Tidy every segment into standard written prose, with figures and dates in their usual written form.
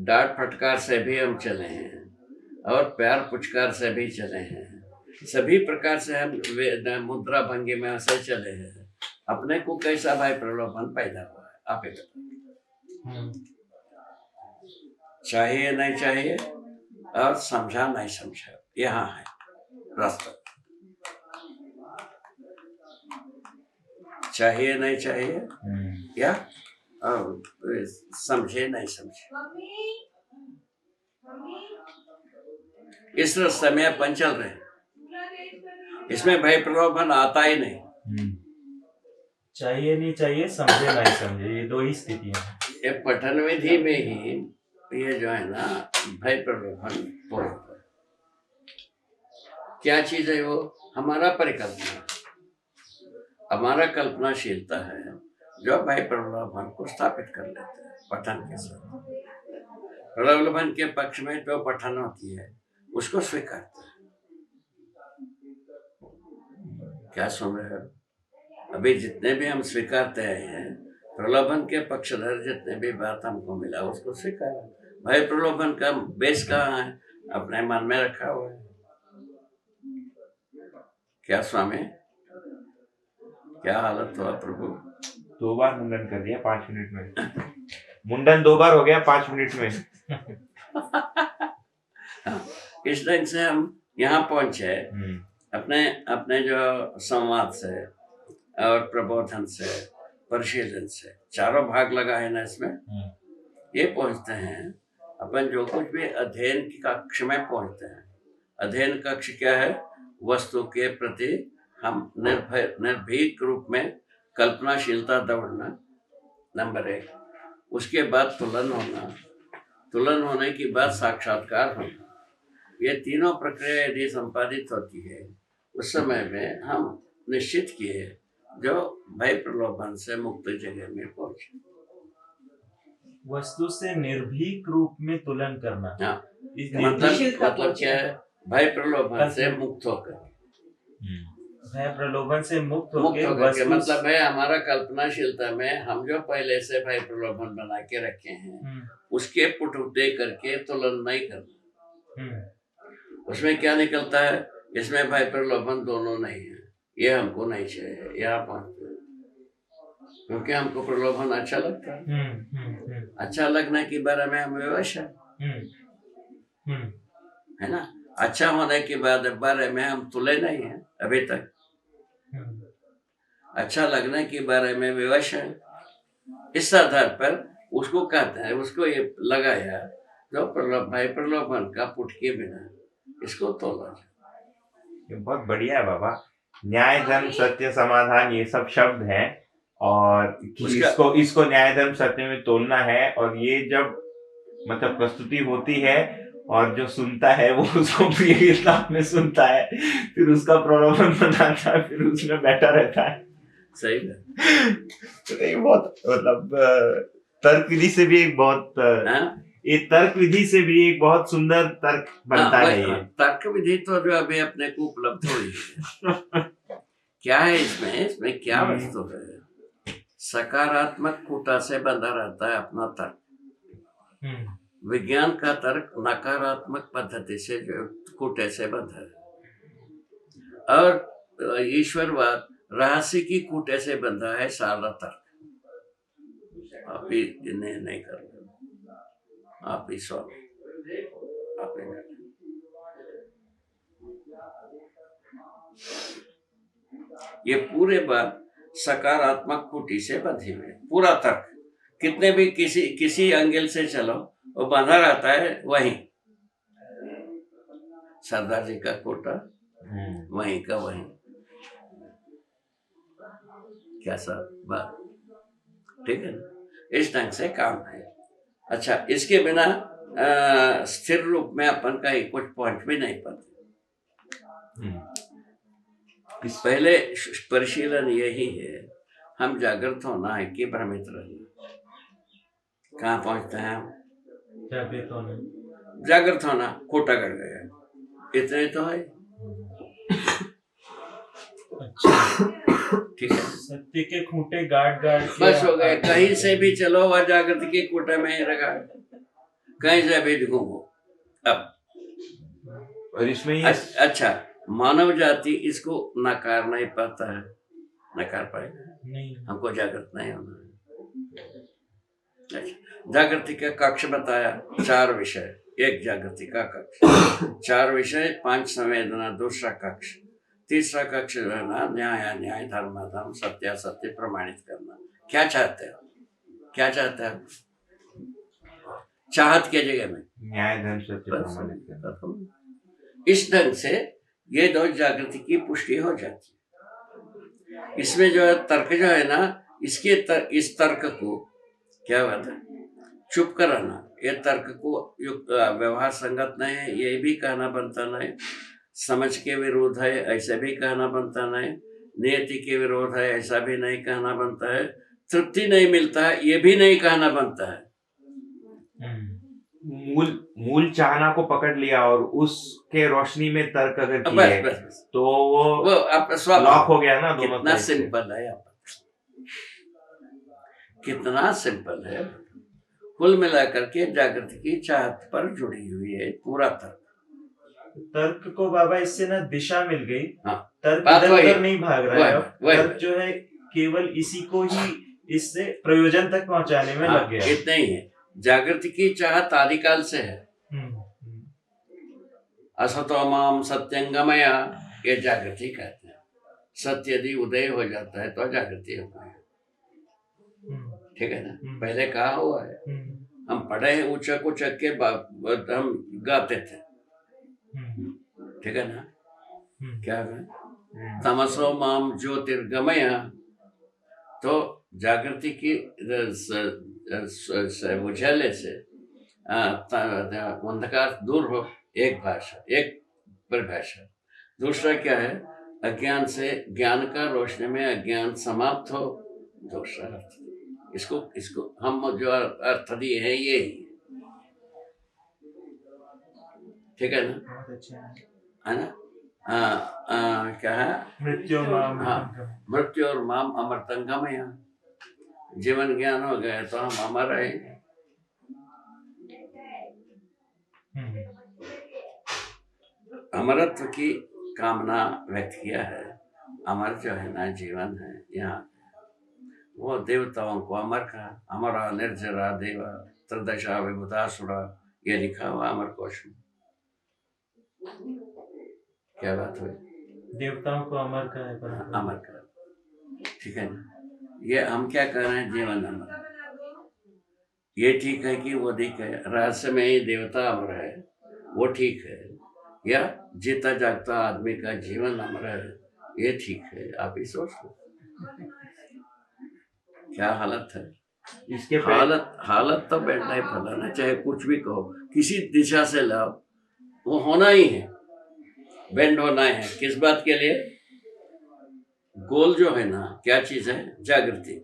डांट फटकार से भी हम चले हैं और प्यार पुचकार से भी चले हैं। सभी प्रकार से हम मुद्रा भंगी में से चले हैं। अपने को कैसा भाई प्रलोभन पैदा हुआ है, आप ही बताइए। चाहिए नहीं चाहिए और समझा नहीं समझा, यहाँ है रास्ता। चाहिए नहीं चाहिए या और समझे नहीं समझे, इस रास्ते में अपन चल रहे हैं। इसमें भय प्रलोभन आता ही नहीं। चाहिए नहीं चाहिए, समझे नहीं समझे, ये दो ही स्थितियां हैं। ये पठन विधि में ही ये जो है ना भय प्रलोभन होता है। क्या चीज है वो? हमारा परिकल्पना, हमारा कल्पनाशीलता है जो भय प्रलोभन को स्थापित कर लेते हैं पठन के साथ। प्रलोभन के पक्ष में जो पठन होती है उसको स्वीकारते हैं। क्या सुन रहे हो? अभी जितने भी हम स्वीकारते हैं प्रलोभन के पक्षधर जितने भी बात हमको मिला उसको स्वीकार। भय प्रलोभन का बेस कहाँ है? अपने मन में रखा हुआ है। क्या स्वामी, क्या हालत हुआ प्रभु? 2 बार मुंडन कर दिया 5 मिनट में। मुंडन 2 बार हो गया 5 मिनट में। इस ढंग से हम यहाँ पहुंचे अपने अपने जो संवाद से और प्रबोधन से, परिशीलन से, चारों भाग लगा है ना इसमें। ये पहुंचते हैं अपन जो कुछ भी अध्ययन की कक्ष में पहुंचते हैं। अध्ययन कक्ष क्या है? वस्तु के प्रति हम निर्भीक रूप में कल्पनाशीलता दौड़ना, नंबर 1। उसके बाद तुलन होना, तुलन होने के बाद साक्षात्कार होना। ये तीनों प्रक्रिया यदि संपादित होती है उस समय में हम निश्चित किए जो भय प्रलोभन से मुक्त जगह में पहुंचे। वस्तु से निर्भीक रूप में तुलन करना। हाँ, मतलब क्या है? भय प्रलोभन से मुक्त होकर। भय प्रलोभन से मुक्त होकर मतलब है हमारा कल्पनाशीलता में हम जो पहले से भय प्रलोभन बना के रखे हैं उसके पुट दे करके तुलन नहीं करना। उसमें क्या निकलता है? इसमें भय प्रलोभन दोनों नहीं है, ये हमको नहीं चाहिए। यहाँ पहुंचते क्योंकि हमको प्रलोभन अच्छा लगता है। अच्छा लगने के बारे में हम विवश है ना। अच्छा होने के बाद बारे में हम तुले नहीं है अभी तक। अच्छा लगने के बारे में विवश है। इस आधार पर उसको कहते हैं, उसको ये लगाया जो भय प्रलोभन का पुट के बिना इसको तोला। ये बहुत बढ़िया है बाबा। न्याय धर्म सत्य समाधान ये सब शब्द हैं और इसको न्याय धर्म सत्य में तोलना है। और ये जब मतलब प्रस्तुति होती है और जो सुनता है वो उसको प्रिय में सुनता है, फिर उसका प्रलोभन बनाता है, फिर उसमें बैठा रहता है। सही है। तो ये बहुत मतलब तर्क विधि से भी एक बहुत ये तर्क विधि से भी एक बहुत सुंदर तर्क बनता है। ये तर्क विधि तो जो अभी अपने को उपलब्ध हुई है। क्या है इसमें क्या वस्तु है? सकारात्मक कूटा से बंधा रहता है अपना तर्क। विज्ञान का तर्क नकारात्मक पद्धति से जो कूटे से बंधा है और ईश्वरवाद रहस्य की कूटे से बंधा है सारा तर्क। आप ही इन्हें नहीं कर रहे, आप ही स्वामी, आप ही ये पूरे बात सकारात्मक कुटी से बंधी हुई। पूरा तर्क कितने भी किसी एंगल से चलो वो बंधा रहता है वहीं। सरदार जी का कोटा वहीं का वहीं। क्या सब बात ठीक है ना? इस ढंग से काम है। अच्छा, इसके बिना स्थिर रूप में अपन कहीं कुछ पहुंच भी नहीं पाते। इस पहले परिशीलन यही है, हम जागृत होना है कि भ्रमित रहना। कहाँ पहुंचते हैं हम? जागृत होना खोटा कर गया, इतने तो है। ठीक है, सत्य के खूंटे गाड़ बस हो गए। कहीं से भी चलो वह जागृत के खूंटे में ही लगा। कहीं से भी घूमो। अब और इसमें ये अच्छा, मानव जाति इसको नकार नहीं पाता है, नकार पाएगा नहीं। हमको जागृत नहीं होना है। अच्छा, जागृति का कक्ष बताया, 4 विषय, एक जागृति का कक्ष, 4 विषय, 5 संवेदना, दूसरा कक्ष, तीसरा कक्ष जो है ना, न्याय न्याय, धर्म धर्म, सत्य सत्य प्रमाणित करना। क्या चाहते हो, क्या चाहते हैं? चाहत के जगह में न्याय धर्म सत्य प्रमाणित करना। इस ढंग से ये 2 जागृति की पुष्टि हो जाती है। इसमें जो है तर्क जो है ना, इस तर्क को क्या बात है, चुप कराना। ये तर्क को व्यवहार संगत नहीं है, ये भी कहना बनता नहीं। समझ के विरोध है, ऐसा भी कहना बनता नहीं। नियति के विरोध है, ऐसा भी नहीं कहना बनता है। तृप्ति नहीं मिलता है, ये भी नहीं कहना बनता है। मूल चाहना को पकड़ लिया और उसके रोशनी में तर्क अगर किए बस। तो वो आप लॉक हो गया ना दोनों। कितना सिंपल है, कितना सिंपल है। कुल मिलाकर के जागृति की चाहत पर जुड़ी हुई है पूरा तर्क को बाबा इससे ना दिशा मिल गई। हाँ, तर्क इधर नहीं भाग रहा है। तर्क जो है केवल इसी को ही इससे प्रयोजन तक पहुंचाने में लग गया। इतना ही है। जागृति की चाहत आदिकाल से है। असतो माम सत्यंगमया, ये जागृति कहते हैं। सत्य यदि उदय हो जाता है तो जागृति होता है। ठीक है ना, पहले कहा हुआ है, हम पढ़े हैं, ऊंचक ऊंचक के हम गाते थे। ठीक है ना, क्या है, तमसो माम ज्योतिर्गमया, तो जागृति की उजाले से अंधकार दूर हो, एक भाषा, एक परिभाषा। दूसरा क्या है, अज्ञान से ज्ञान का रोशनी में अज्ञान समाप्त हो, दूसरा अर्थ। इसको हम जो अर्थ दिए हैं ये ही, ठीक है ना, है ना। क्या है, मृत्यु और माम अमृतंगमया, जीवन ज्ञान हो गया तो हम अमर रहेंगे। अमरत्व की कामना व्यक्त किया है। अमर जो है ना जीवन है, यहाँ वो देवताओं को अमर कहा। अमरा निर्जरा देवा त्रिदशा विभुतासुरा, ये लिखा हुआ अमर कोश में। क्या बात हुई, देवताओं को अमर कहा है, अमर कहा, ठीक है ना। ये हम क्या कर रहे हैं, जीवन अमर। ये ठीक है कि वो ठीक है, रहस्य में ही देवता अमर है, वो ठीक है, या जीता जागता आदमी का जीवन अमर है, ये ठीक है। आप ही सोच लो क्या हालत है इसके। हालत तो बैठना ही फैलाना, चाहे कुछ भी कहो, किसी दिशा से लाओ, वो होना ही है, बेंड होना है। किस बात के लिए, गोल जो है ना, क्या चीज है, जागृति।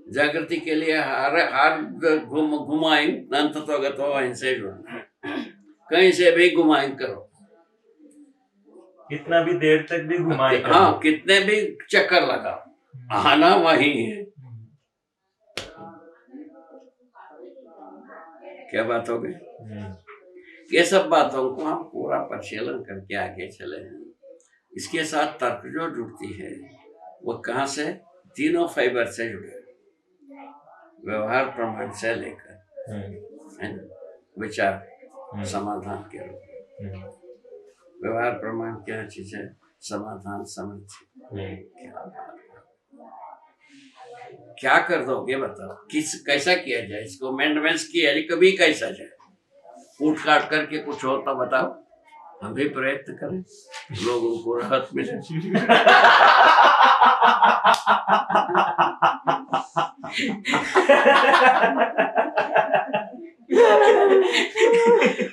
जागृति के लिए हार घुमाएं, अंत तो गतो इनसे जुड़ना, कहीं से भी घुमाएं करो, कितना भी देर तक भी घुमाएं, हाँ, कितने भी चक्कर लगाओ, आना वही है। क्या बात हो गई। ये सब बातों को हम पूरा परिशीलन करके आगे चले हैं। इसके साथ तर्क जो जुड़ती है वो कहाँ से, तीनों फाइबर से जुड़े, व्यवहार प्रमाण से लेकर विचार समाधान के रूप। व्यवहार प्रमाण क्या चीज है, समाधान समृद्धि। क्या कर दोगे बताओ, कैसा किया जाए इसको, अमेंडमेंट्स किया जाए, कभी कैसा जाए, कूट काट करके कुछ हो तो बताओ, हम भी प्रयत्न करें, लोगों को राहत मिले।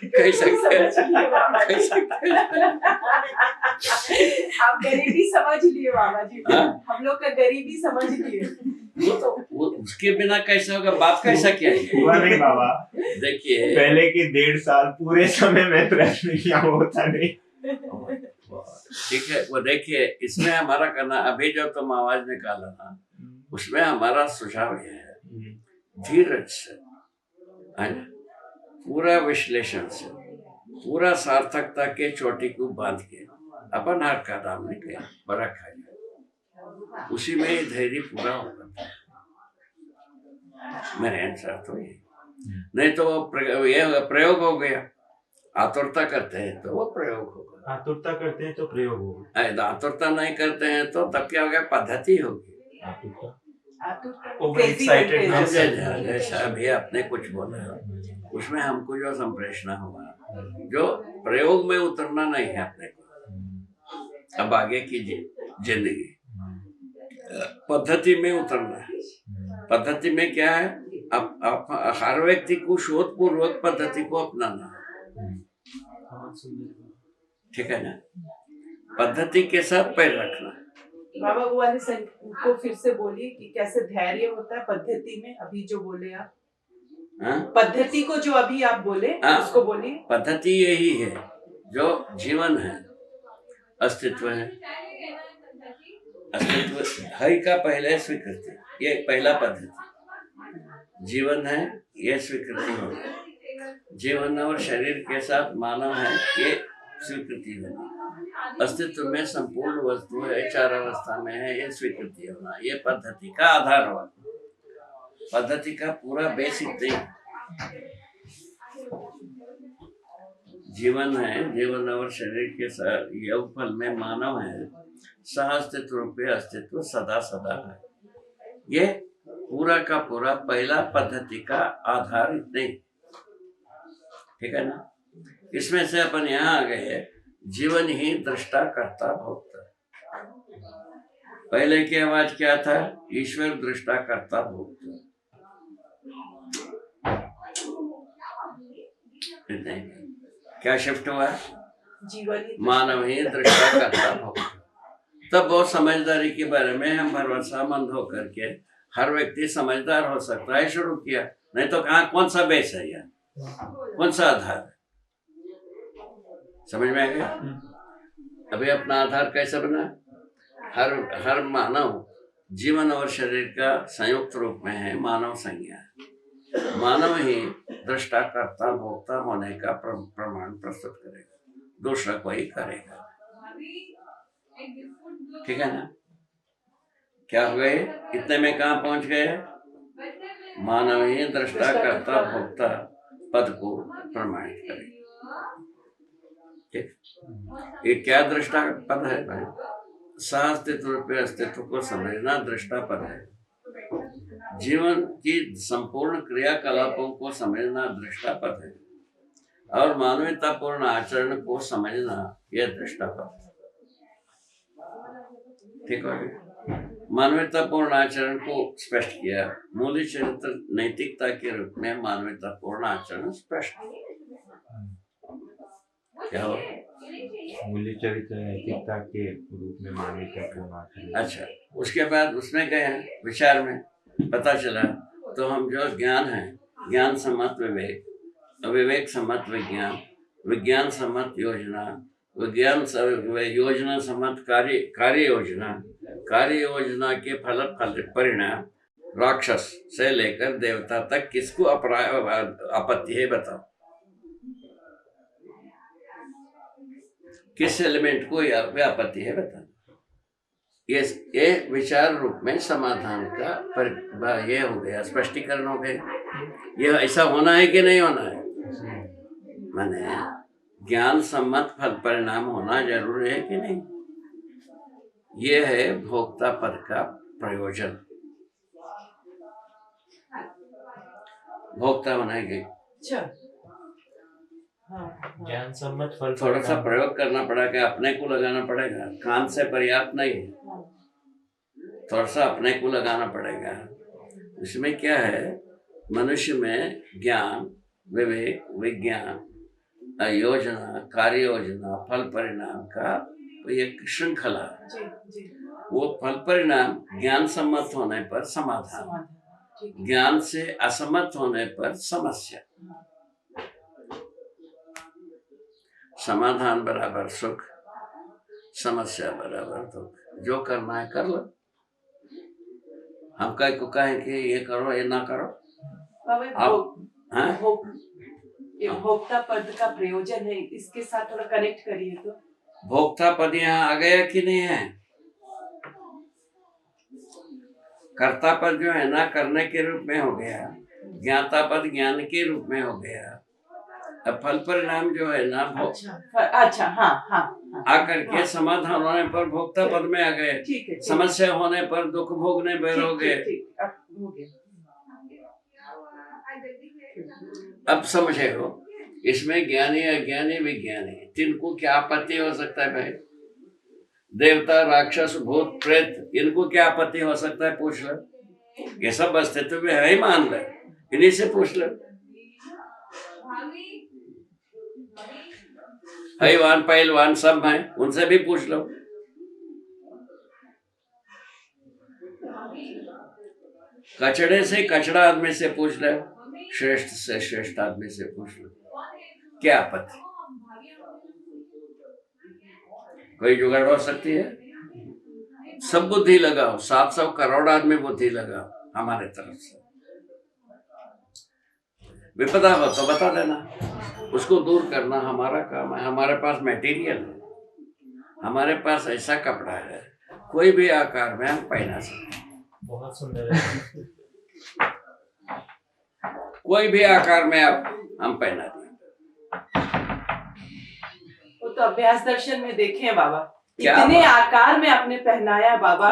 कैसा आप गरीबी समझ लिए बाबा जी, हम लोग का गरीबी समझ लिए। वो उसके बिना कैसा होगा, बाप कैसा किया हुआ नहीं बाबा। देखिए पहले के 1.5 साल पूरे समय में प्रश्न किया वो होता नहीं। ठीक है, वो देखिए इसमें हमारा करना, अभी जो तुम आवाज निकाला ना, उसमें हमारा सुझाव ये है, धीरज से पूरा विश्लेषण से, पूरा सार्थकता के चोटी को बांध के अपन हर कदम में गया बड़ा खाया, उसी में ही धैर्य पूरा होगा। मेरे अनुसार तो ये, नहीं तो वो ये प्रयोग हो गया। आतुरता करते हैं तो वो प्रयोग होगा, आतुरता करते हैं तो प्रयोग होगा, आतुरता नहीं करते हैं तो तब क्या हो गया, पद्धति होगी। जैसा अभी आपने कुछ बोला उसमें हमको जो संप्रेषणा हुआ, जो प्रयोग में उतरना नहीं है अपने को, अब आगे की जिंदगी पद्धति में उतरना है। पद्धति में क्या है, अब हर व्यक्ति को शोध पूर्वक पद्धति को अपनाना है, ठीक है ना, पद्धति के साथ पैर रखना। बाबा वो वाले को फिर से बोलिए कि कैसे धैर्य होता है पद्धति में, अभी जो बोले आप। पद्धति को जो अभी आप बोले उसको बोलिए। पद्धति यही है जो जीवन है, अस्तित्व है, अस्तित्व है का पहले स्वीकृति, ये पहला पद्धति। जीवन है ये स्वीकृति होगी, जीवन और शरीर के साथ मानव है ये स्वीकृति होगी, अस्तित्व में संपूर्ण वस्तु है, चार अवस्था में है ये स्वीकृति होना, ये पद्धति का आधार हुआ। पद्धति का पूरा बेसिक नहीं, जीवन है, जीवन और शरीर के साथ योगफल में मानव है, सह अस्तित्व रूपी अस्तित्व सदा सदा है, ये पूरा का पूरा पहला पद्धति का आधार नहीं, ठीक है ना। इसमें से अपन यहाँ आ गए, जीवन ही दृष्टा करता भोक्ता। पहले की आवाज क्या था, ईश्वर दृष्टा करता भोक्ता। क्या शिफ्ट हुआ, मानव ही दृष्टा करता भोक्ता। तब बहुत समझदारी के बारे में हम भरोसामंद होकर के हर व्यक्ति समझदार हो सकता है शुरू किया, नहीं तो कहाँ, कौन सा बेस है यार, कौन सा आधार है, समझ में आ गया। अभी अपना आधार कैसे बना, हर मानव जीवन और शरीर का संयुक्त रूप में है मानव संज्ञा, मानव ही दृष्टा कर्ता भोक्ता होने का प्रमाण प्रस्तुत करेगा, दूसरा कोई करेगा, ठीक है ना। क्या हो गए, इतने में कहाँ पहुंच गए, मानव ही दृष्टा कर्ता भोक्ता पद को प्रमाणित करेगा, ठीक। ये क्या दृष्टा पद है भाई, सह अस्तित्व रूपी अस्तित्व को समझना दृष्टा पद है, जीवन की संपूर्ण क्रियाकलापों को समझना दृष्टा पद है, और मानवतापूर्ण आचरण को समझना यह दृष्टा पद है, ठीक है। मानवतापूर्ण आचरण को स्पष्ट किया, मूल्य चरित्र नैतिकता के रूप में मानवतापूर्ण आचरण स्पष्ट क्या हो, मूल्य चरित्र नैतिकता के रूप में मानवतापूर्ण आचरण। अच्छा, उसके बाद उसमें गए विचार में पता चला, तो हम जो ज्ञान है, ज्ञान सम्मत विवेक, विवेक सम्मत विज्ञान, विज्ञान सम्मत योजना, विज्ञान योजना सम्मत कार्य योजना, कार्य योजना के फल परिणाम, राक्षस से लेकर देवता तक किसको आपत्ति है बताओ, किस एलिमेंट को यहाँ पे आपत्ति है बताओ। ये विचार रूप में समाधान का ये हो गया, स्पष्टीकरण हो गया, ये ऐसा होना है कि नहीं होना है, माने ज्ञान सम्मत फल परिणाम होना जरूरी है कि नहीं, ये है भोक्ता पद का प्रयोजन, भोक्ता बनाएंगे। ज्ञान सम्मत फल, थोड़ा सा प्रयोग करना पड़ेगा, अपने को लगाना पड़ेगा, कान से पर्याप्त नहीं है, थोड़ा सा अपने को लगाना पड़ेगा। इसमें क्या है, मनुष्य में ज्ञान, विवेक, विज्ञान, योजना, कार्य योजना, फल परिणाम का एक श्रृंखला, वो फल परिणाम ज्ञान सम्मत होने पर समाधान, ज्ञान से असम्मत होने पर समस्या, समाधान बराबर सुख, समस्या बराबर दुख, जो करना है कर लो, हम कहीं को कहें कि ये करो ये ना करो, आप ये भोक्ता पद का प्रयोजन है, इसके साथ थोड़ा कनेक्ट करिए तो। भोक्ता पद यहाँ आ गया कि नहीं है? कर्ता पद जो है ना करने के रूप में हो गया, ज्ञाता पद ज्ञान के रूप में हो गया। अब फल परिणाम जो है ना अच्छा हाँ हाँ आकर के समाधान होने पर भोक्ता पद में आ गए, समस्या होने पर दुख भोगने पर हो गए। अब समझे हो, इसमें ज्ञानी अज्ञानी विज्ञानी तीन को क्या आपत्ति हो सकता है भाई? देवता राक्षस भूत प्रेत इनको क्या आपत्ति हो सकता है? पूछ लो, ये सब अस्तित्व में है ही, मान ले, इन्हीं से पूछ लो। हैवान पहलवान सब हैं, उनसे भी पूछ लो। कचड़े से कचड़ा आदमी से पूछ लो, श्रेष्ठ से श्रेष्ठ आदमी से पूछ लो, क्या आपत्ति? कोई जुगाड़ हो सकती है? सब बुद्धि लगाओ, 700 करोड़ आदमी बुद्धि लगाओ हमारे तरफ से। विपदा हो तो बता देना, उसको दूर करना हमारा काम है। हमारे पास मटेरियल है, हमारे पास ऐसा कपड़ा है, कोई भी आकार में हम पहना सकते हैं। बहुत सुंदर है। कोई भी आकार में आप हम पहना दें। वो तो अभ्यास दर्शन में देखे हैं बाबा, इतने आकार में आपने पहनाया बाबा।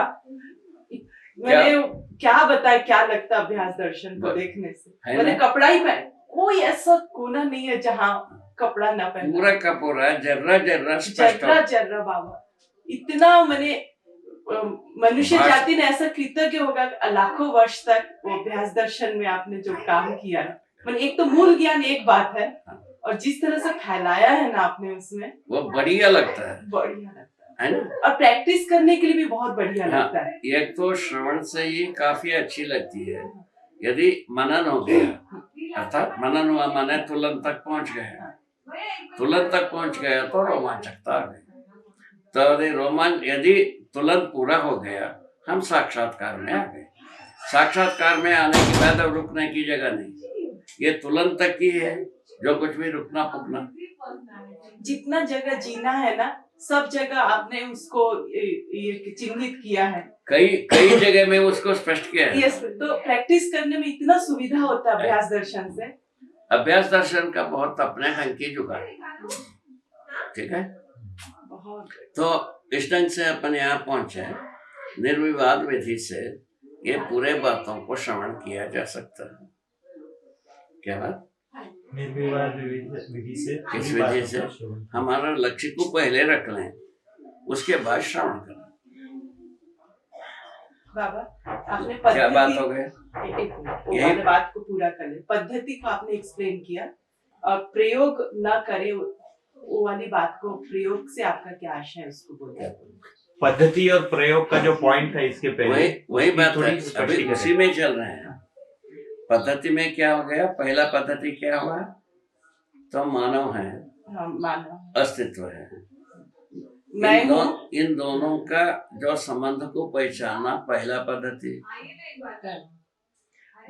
मैंने क्या बताया, क्या लगता अभ्यास दर्शन को देखने से। मैंने कपड़ा ही पहन, कोई ऐसा कोना नहीं है जहाँ कपड़ा ना पहना, पूरा का पूरा जर्रा जर्रा जर्रा जर्रा बाबा। इतना मैंने मनुष्य जाति ने ऐसा कृतज्ञ होगा लाखों वर्ष तक वो अभ्यास दर्शन में आपने जो काम किया है। मैंने एक तो मूल ज्ञान एक बात है, और जिस तरह से फैलाया है ना आपने उसमें, वो बढ़िया लगता है, बढ़िया लगता है ना। और प्रैक्टिस करने के लिए भी बहुत बढ़िया लगता है। एक तो श्रवण से ही काफी अच्छी लगती है। यदि मनन हो गया, अर्थात मनन हुआ माने तुलन तक पहुंच गया, तुलन तक पहुंच गया तो रोमांचकता आ गई। तो यदि तुलन पूरा हो गया, हम साक्षात्कार में आ गए। साक्षात्कार में आने के बाद अब रुकने की जगह नहीं, ये तुलन तक ही है, जो कुछ भी रुकना पुकना। जितना जगह जीना है ना, सब जगह आपने उसको ये चिन्हित किया है, कई जगह में उसको स्पष्ट किया है। यस, तो प्रैक्टिस करने में इतना सुविधा होता है अभ्यास दर्शन से। अभ्यास दर्शन का बहुत अपने ढंग की जुगाड़, ठीक है। तो इस ढंग से अपन यहाँ पहुंचे, निर्विवाद विधि से ये पूरे बातों को श्रवण किया जा सकता है। क्या बात? निर्विवाद विधि से, किस विधि से? हमारा लक्ष्य को पहले रख लें, उसके बाद श्रवण करें। बाबा आपने क्या बात हो गई? यही बात को पूरा कर ले। पद्धति को आपने एक्सप्लेन किया, और प्रयोग न करे वो वाली बात को, प्रयोग से आपका क्या आशय है उसको बोलिए। पद्धति और प्रयोग का जो पॉइंट है इसके पहले वही बात है, अभी उसी में चल रहे हैं। पद्धति में क्या हो गया? पहला पद्धति क्या हुआ? तो मानव है, मानव अस्तित्व है। इन दोनों का जो संबंध को पहचाना पहला पद्धति।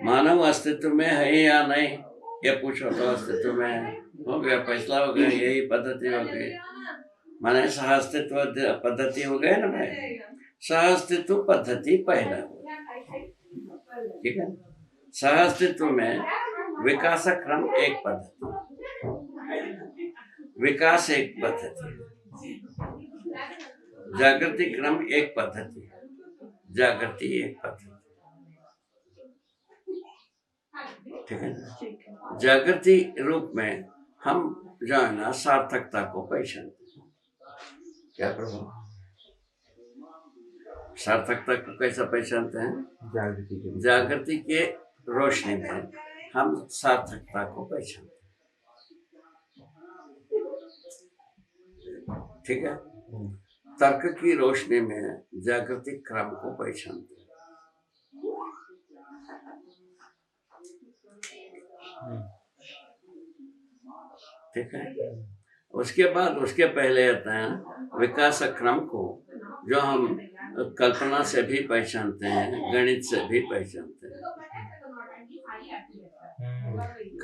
मानव अस्तित्व में है या नहीं ये पूछो तो अस्तित्व में है, हो गया, फैसला हो गया, यही पद्धति हो गई। माने सहअस्तित्व पद्धति हो गए ना भाई, सहअस्तित्व पद्धति पहला हुआ, ठीक है। सहअस्तित्व में विकास क्रम एक पद्धति, विकास एक पद्धति, जागृति क्रम एक पद्धति, जागृति एक पद्धति, ठीक है। जागृति रूप में हम जो है ना सार्थकता को पहचानते हैं। क्या प्रभु? सार्थकता को कैसा पहचानते हैं? जागृति के रोशनी में हम सार्थकता को पहचानते हैं, ठीक है। तर्क की रोशनी में जागृति क्रम को पहचानते हैं, ठीक है। उसके बाद उसके पहले आता है विकास क्रम को, जो हम कल्पना से भी पहचानते हैं, गणित से भी पहचानते हैं।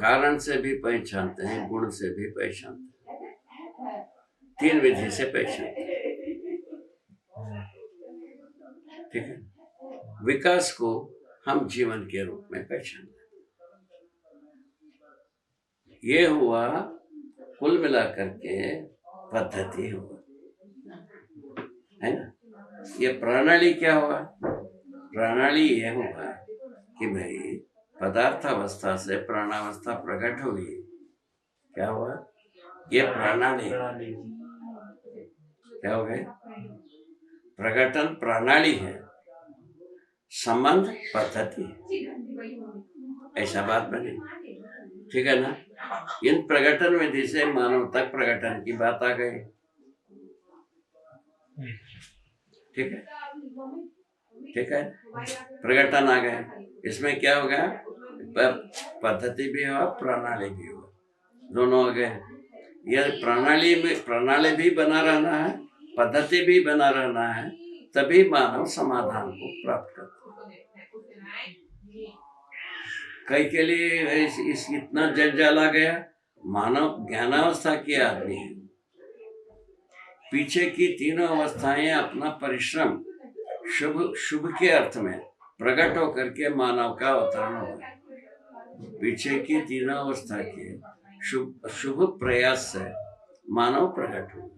कारण से भी पहचानते हैं, गुण से भी पहचानते हैं, 3 विधि से पहचानते हैं। ठीक है। विकास को हम जीवन के रूप में पहचानते हैं। ये हुआ कुल मिलाकर के पद्धति हुआ, है ना। ये प्रणाली क्या हुआ? प्रणाली ये हुआ कि भाई पदार्थावस्था से प्राणावस्था प्रकट हुई। क्या हुआ? ये प्रणाली क्या हो गए? प्रकटन प्रणाली है, संबंध पद्धति, ऐसा बात बनी। ठीक है ना। इन प्रकटन विधि से मानव तक प्रकटन की बात आ गई। ठीक है, ठीक है, प्रकटन आ गए। इसमें क्या हो गया? पद्धति भी हुआ, प्रणाली भी हुआ, दोनों हो गए। यह प्रणाली भी बना रहना है, पद्धति भी बना रहना है, तभी मानव समाधान को प्राप्त करता है। कई के लिए इस इतना जंजाल आ गया। मानव ज्ञानावस्था के आदमी है, पीछे की तीनों अवस्थाएं अपना परिश्रम शुभ के अर्थ में प्रकट होकर के मानव का अवतरण हुआ। पीछे की तीनों अवस्था के शुभ प्रयास से मानव प्रकट हुआ।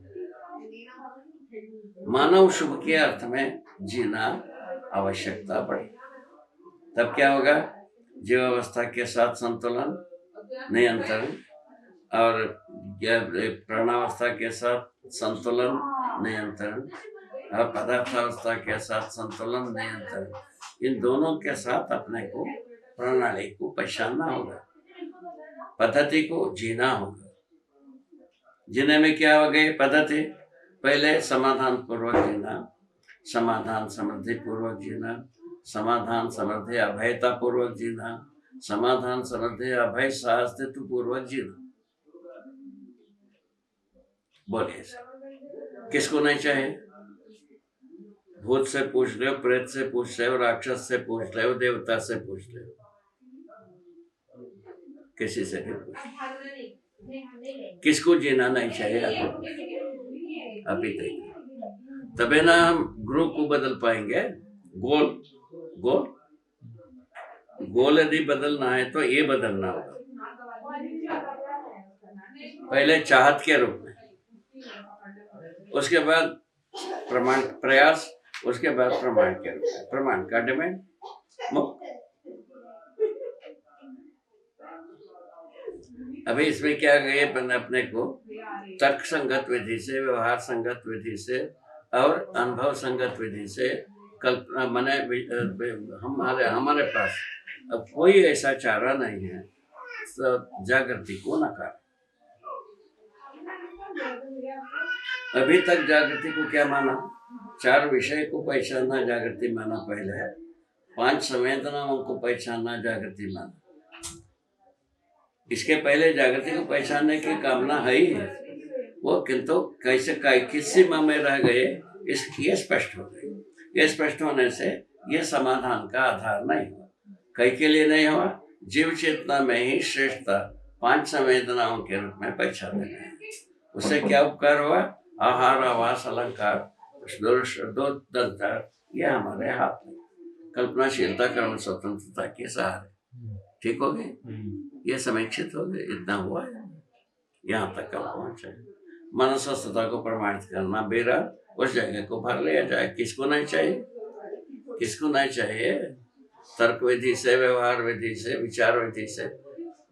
मानव शुभ के अर्थ में जीना आवश्यकता पड़ी। तब क्या होगा? जीवावस्था के साथ संतुलन, नियंत्रण, और प्राणावस्था के साथ संतुलन, नियंत्रण, और पदार्थावस्था के साथ संतुलन, नियंत्रण, इन दोनों के साथ अपने को प्रणाली को पहचानना होगा, पद्धति को जीना होगा। जीने में क्या हो गई पद्धति? पहले समाधान पूर्वक जीना, समाधान समृद्धि पूर्वक जीना, समाधान समृद्धि अभयता पूर्वक जीना, समाधान समृद्धि अभय अस्तित्व पूर्वक जीना। बोलिए किसको नहीं चाहिए? भूत से पूछ ले, प्रेत से पूछ ले, राक्षस से पूछ ले, देवता से पूछ ले, किसी से भी पूछ, किसको जीना नहीं चाहिए? अभी देखिए, तबे ना हम ग्रुप को बदल पाएंगे। गोल यदि बदलना है तो ये बदलना होगा। पहले चाहत के रूप में, उसके बाद प्रमाण प्रयास, उसके बाद प्रमाण के रूप में, प्रमाण का डिमांड मुक्त। अभी इसमें क्या गए? अपने को तर्क संगत विधि से, व्यवहार संगत विधि से और अनुभव संगत विधि से कल्पना मने हमारे पास अब कोई ऐसा चारा नहीं है जागृति को नकार। अभी तक जागृति को क्या माना? 4 विषय को पहचानना जागृति माना पहले, 5 संवेदनाओं को पहचानना जागृति माना। इसके पहले जागृति को पहचानने की कामना है ही है वो, किंतु कैसे किस सीमा में रह गए ये स्पष्ट हो गई। ये स्पष्ट होने से ये समाधान का आधार नहीं हुआ। कई के लिए नहीं हुआ? जीव चेतना में ही श्रेष्ठता 5 संवेदनाओं के रूप में पहचाने गए। उससे क्या उपकार हुआ? आहार, आवास, अलंकार, दो दंतर, ये हमारे हाथ में, कल्पनाशीलता, कर्म स्वतंत्रता के सहारे ठीक हो गए। ये समीक्षित हो गए। इतना हुआ है, यहाँ तक कब पहुंचे। मनस्वस्थता को प्रमाणित करना, बेरा उस जगह को भर लिया जाए। किसको नहीं चाहिए? किसको नहीं चाहिए? तर्क विधि से, व्यवहार विधि से, विचार विधि से,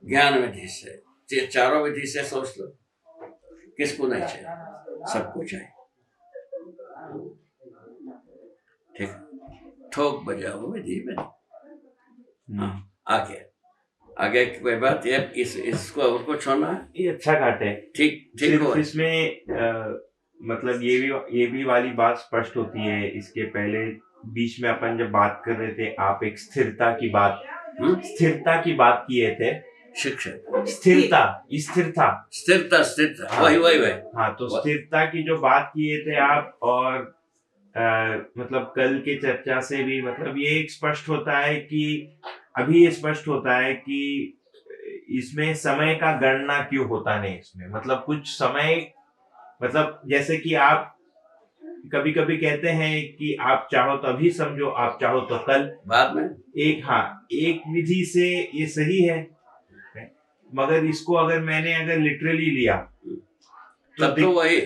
ज्ञान विधि से, चारों विधि से सोच लो, किसको नहीं चाहिए? सबको चाहिए। ठीक, ठोक बजाओ विधि में। आगे कोई बात? ये इसको और कुछ होना है? ये अच्छा घाट है। ठीक हो। इसमें मतलब ये भी वाली बात स्पष्ट होती है। इसके पहले बीच में अपन जब बात कर रहे थे, आप एक स्थिरता की बात किए थे। शिक्षक स्थिरता हाँ, वही हाँ, तो स्थिरता की जो बात किए थे आप, और मतलब कल के चर्चा से भी मतलब ये स्पष्ट होता है कि अभी ये स्पष्ट होता है कि इसमें समय का गणना क्यों होता नहीं इसमें, मतलब कुछ समय, मतलब जैसे कि आप कभी कभी कहते हैं कि आप चाहो तो अभी समझो, आप चाहो तो कल, बाद में एक विधि से ये सही है, मगर इसको अगर लिटरली लिया तो वही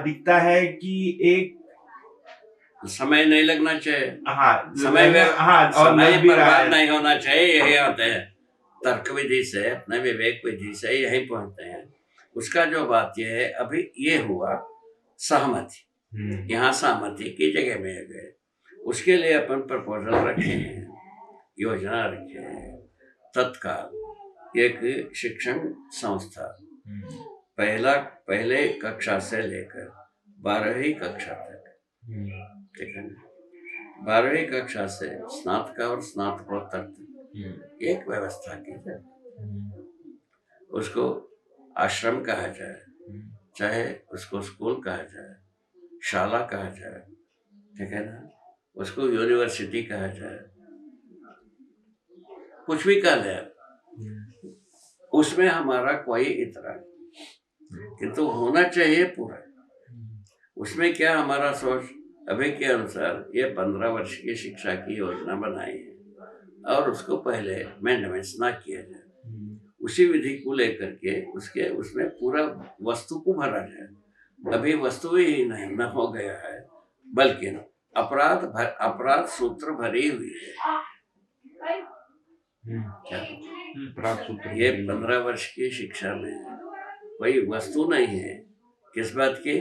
दिखता है कि एक समय नहीं लगना चाहिए, समय बर्बाद नहीं होना चाहिए, यही आते हैं तर्क विधि से, अपने विवेक विधि से यही पहुंचते हैं। उसका जो बात यह है, अभी ये हुआ सहमति, यहाँ सहमति की जगह में गए, उसके लिए अपन प्रपोजल रखे हैं, योजना रखे हैं। तत्काल एक शिक्षण संस्था पहले कक्षा से लेकर 12वीं कक्षा तक, ठीक है, 12वीं कक्षा से स्नातक और स्नातकोत्तर तक एक व्यवस्था की जाए। उसको आश्रम कहा जाए, चाहे उसको स्कूल कहा जाए, शाला कहा जाए, ठीक है ना, उसको यूनिवर्सिटी कहा जाए, कुछ भी कहा जाए, उसमें हमारा कोई इतराज, किंतु होना चाहिए पूरा। उसमें क्या हमारा सोच अभी के अनुसार ये 15 वर्ष की शिक्षा की योजना बनाई है और उसको पहले मेंटेनेंस ना किया जाए, उसी विधि को लेकर के उसमें पूरा वस्तु को भरा जाए। अभी वस्तु ही नहीं न हो गया है, बल्कि अपराध सूत्र भरी हुई है। ये 15 वर्ष की शिक्षा में कोई वस्तु नहीं है, किस बात की?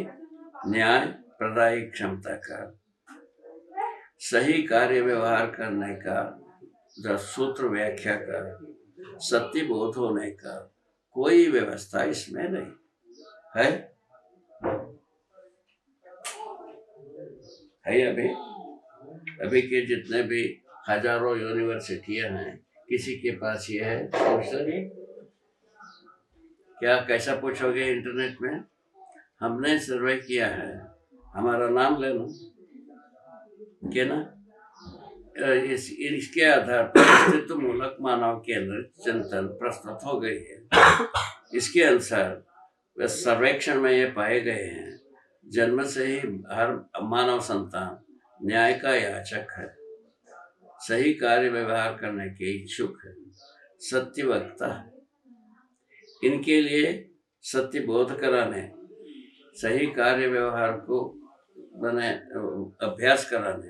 न्याय प्रदायी क्षमता का, सही कार्य व्यवहार करने का, सूत्र व्याख्या का, सत्य बोध होने का कोई व्यवस्था इसमें नहीं है। अभी के जितने भी हजारों यूनिवर्सिटियां हैं, किसी के पास ये है? क्या कैसा पूछोगे इंटरनेट में? हमने सर्वे किया है, हमारा नाम ले लो क्या ना, इसके आधार पर अस्तित्व मूलक मानव केंद्र चिंतन प्रस्तुत हो गई है। इसके अनुसार सर्वेक्षण में ये पाए गए हैं, जन्म से ही हर मानव संतान न्याय का याचक है, सही कार्य व्यवहार करने के इच्छुक है, सत्य वक्ता है। इनके लिए सत्य बोध कराने, सही कार्य व्यवहार को अभ्यास कराने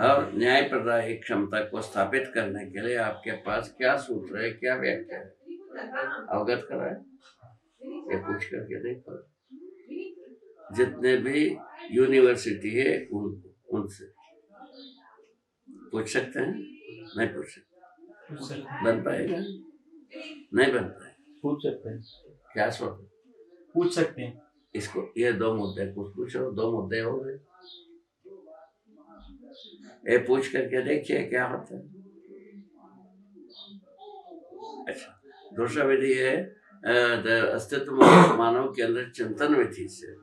और न्याय प्रदायी क्षमता को स्थापित करने के लिए आपके पास क्या सूत्र है, क्या व्याख्या है, अवगत कराए। ये पूछ करके देखो, जितने भी यूनिवर्सिटी है उनसे पूछ सकते हैं, नहीं पूछ सकते? बन पाएगा? नहीं बन पाएगा। पूछ सकते हैं, क्या सोच पूछ सकते हैं इसको। ये 2 मुद्दे पूछो, 2 मुद्दे हो गए, ये पूछ करके देखिए क्या होता है। अच्छा, दूसरा विधि है अस्तित्व मानव केंद्र चिंतन विधि से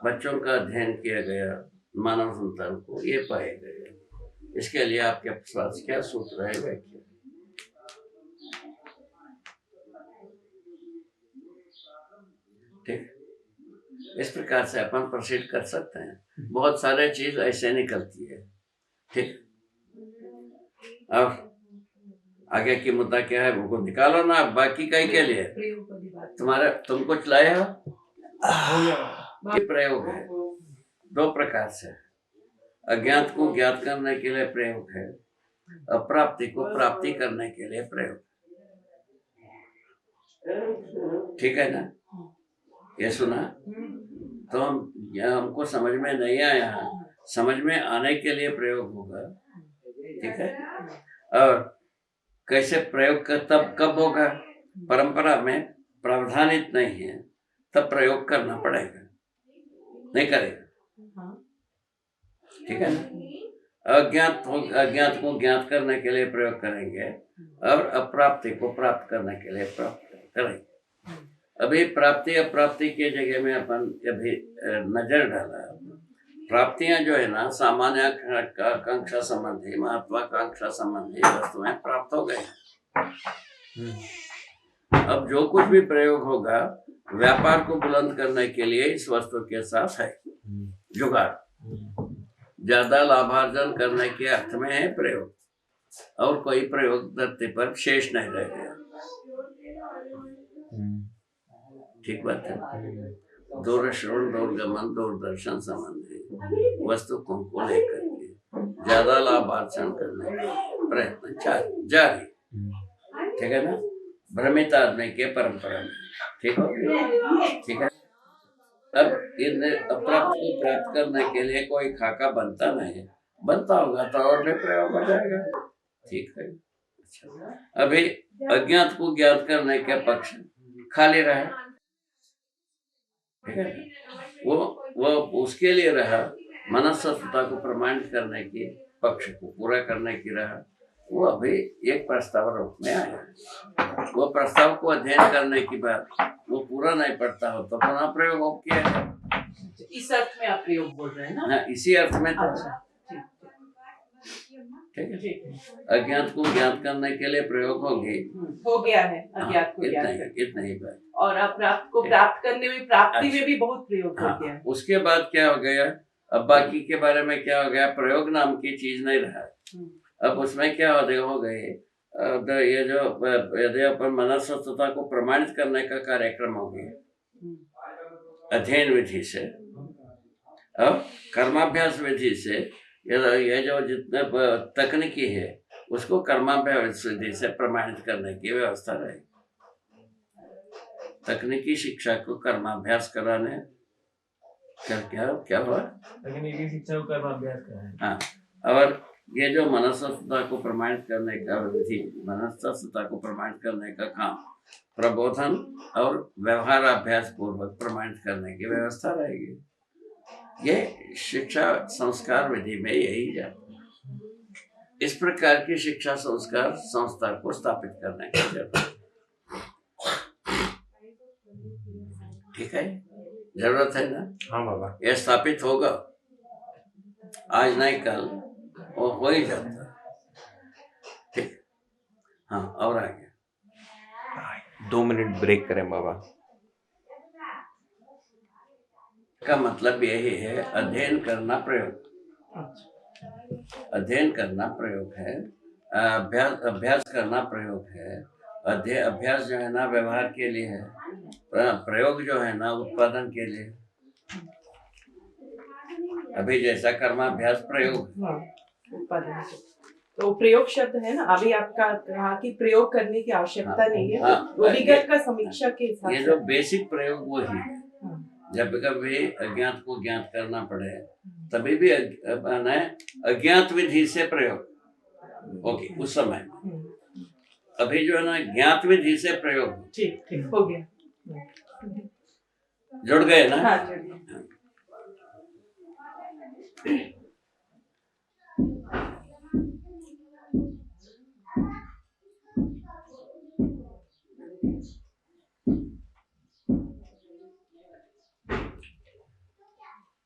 बच्चों का अध्ययन किया गया, मानव संतान को ये पाए गए। इसके लिए आपके पास क्या सूत्र है, व्याख्या? ठीक, इस प्रकार से अपन प्रोसीड कर सकते हैं। बहुत सारे चीज ऐसे निकलती है। ठीक, अब आगे की मुद्दा क्या है वो निकालो ना, बाकी कहीं के लिए तुम कुछ लाए हो? प्रयोग है 2 प्रकार से, अज्ञात को ज्ञात करने के लिए प्रयोग है, अप्राप्ति को प्राप्ति करने के लिए प्रयोग। ठीक है ना, ये सुना तो हमको समझ में नहीं आया, समझ में आने के लिए प्रयोग होगा। ठीक है, और कैसे प्रयोग कर तब कब होगा? परंपरा में प्रावधानित नहीं है, तब प्रयोग करना पड़ेगा, नहीं करेगा। ठीक है ना, अज्ञात को ज्ञात करने के लिए प्रयोग करेंगे और अप्राप्ति को प्राप्त करने के लिए प्राप्त करेंगे। अभी प्राप्ति अप्राप्ति के जगह में अपन अभी नजर डाला, प्राप्तियां जो है ना सामान्य आकांक्षा संबंधी, महत्वाकांक्षा संबंधी वस्तुएं प्राप्त हो गए। अब जो कुछ भी प्रयोग होगा व्यापार को बुलंद करने के लिए इस वस्तु के साथ है जुगाड़, ज्यादा लाभार्जन करने के अर्थ में है प्रयोग, और कोई प्रयोग धरती पर शेष नहीं रह गया। ठीक बात है। दूर श्रवण दूरगमन दूरदर्शन संबंधी वस्तुओं को लेकर के ज्यादा लाभार्जन करने का प्रयत्न जारी, ठीक है ना, भ्रमित आदमी के परंपरा में। ठीक हो, ठीक है। अब इन अप्राप्त को प्राप्त करने के लिए कोई खाका बनता नहीं है, बनता होगा तो और भी प्रयोग हो जाएगा। ठीक है। अच्छा, अभी अज्ञात को ज्ञात करने के पक्ष खाली रहे, ठीक है। वो उसके लिए रहा, मनस्सत्ता को प्रमाणित करने के पक्ष को पूरा करने की रहा, वो अभी एक प्रस्ताव रूप में आया। वो प्रस्ताव को अध्ययन करने की बात वो पूरा नहीं पड़ता हो तो पुनः प्रयोग हो किया है। इस अर्थ में आप प्रयोग बोल रहे हैं ना? हाँ, इसी अर्थ में तो। अच्छा, ठीक है। अज्ञात को ज्ञात करने के लिए प्रयोग होगी, हो गया है अज्ञात को ज्ञात करने। इतना ही बात। और अप्राप्त को प्राप्त करने में प्राप्ति में भी बहुत प्रयोग हो गया है। उसके बाद क्या हो गया, अब बाकी के बारे में क्या हो गया, प्रयोग नाम की चीज नहीं रहा। अब उसमें क्या हो गए, ये जो यदि अपन मनस्सत्ता को प्रमाणित करने का कार्यक्रम हो गया अध्ययन विधि से, अब कर्माभ्यास विधि से ये जो जितने तकनीकी है उसको कर्माभ्यास विधि से प्रमाणित करने की व्यवस्था रही। तकनीकी शिक्षा को कर्माभ्यास कराने क्या हुआ, तकनीकी शिक्षा को कर्माभ्यास कराने। हाँ, और ये जो मनस्सत्ता को प्रमाणित करने का विधि, मनस्सत्ता को प्रमाणित करने का काम प्रबोधन और व्यवहार अभ्यास पूर्वक प्रमाणित करने की व्यवस्था रहेगी। ये शिक्षा संस्कार विधि में यही जाता है। इस प्रकार की शिक्षा संस्कार संस्था को स्थापित करने की जरूरत है। ठीक है, जरूरत है ना? हाँ बाबा, ये स्थापित होगा, आज नहीं कल वो हो ही जाता। ठीक, हाँ, और आगे 2 मिनट ब्रेक करें बाबा। का मतलब यही है, अध्ययन करना प्रयोग, अध्ययन करना प्रयोग है, अभ्यास करना प्रयोग है। अभ्यास जो है ना व्यवहार के लिए है, प्रयोग जो है ना उत्पादन के लिए। अभी जैसा कर्माभ्यास प्रयोग उत्पादन, तो प्रयोग शब्द है ना, अभी आपका कहा कि प्रयोग करने की आवश्यकता नहीं है, विगत का समीक्षा के हिसाब से ये जो बेसिक प्रयोग वो ही है। जब कभी अज्ञात को ज्ञात करना पड़े तभी भी अज्ञात विधि से प्रयोग होगी उस समय। अभी जो है ना ज्ञात विधि से प्रयोग। ठीक हो गया, जुड़ गए ना? हाँ, जुड़ गए।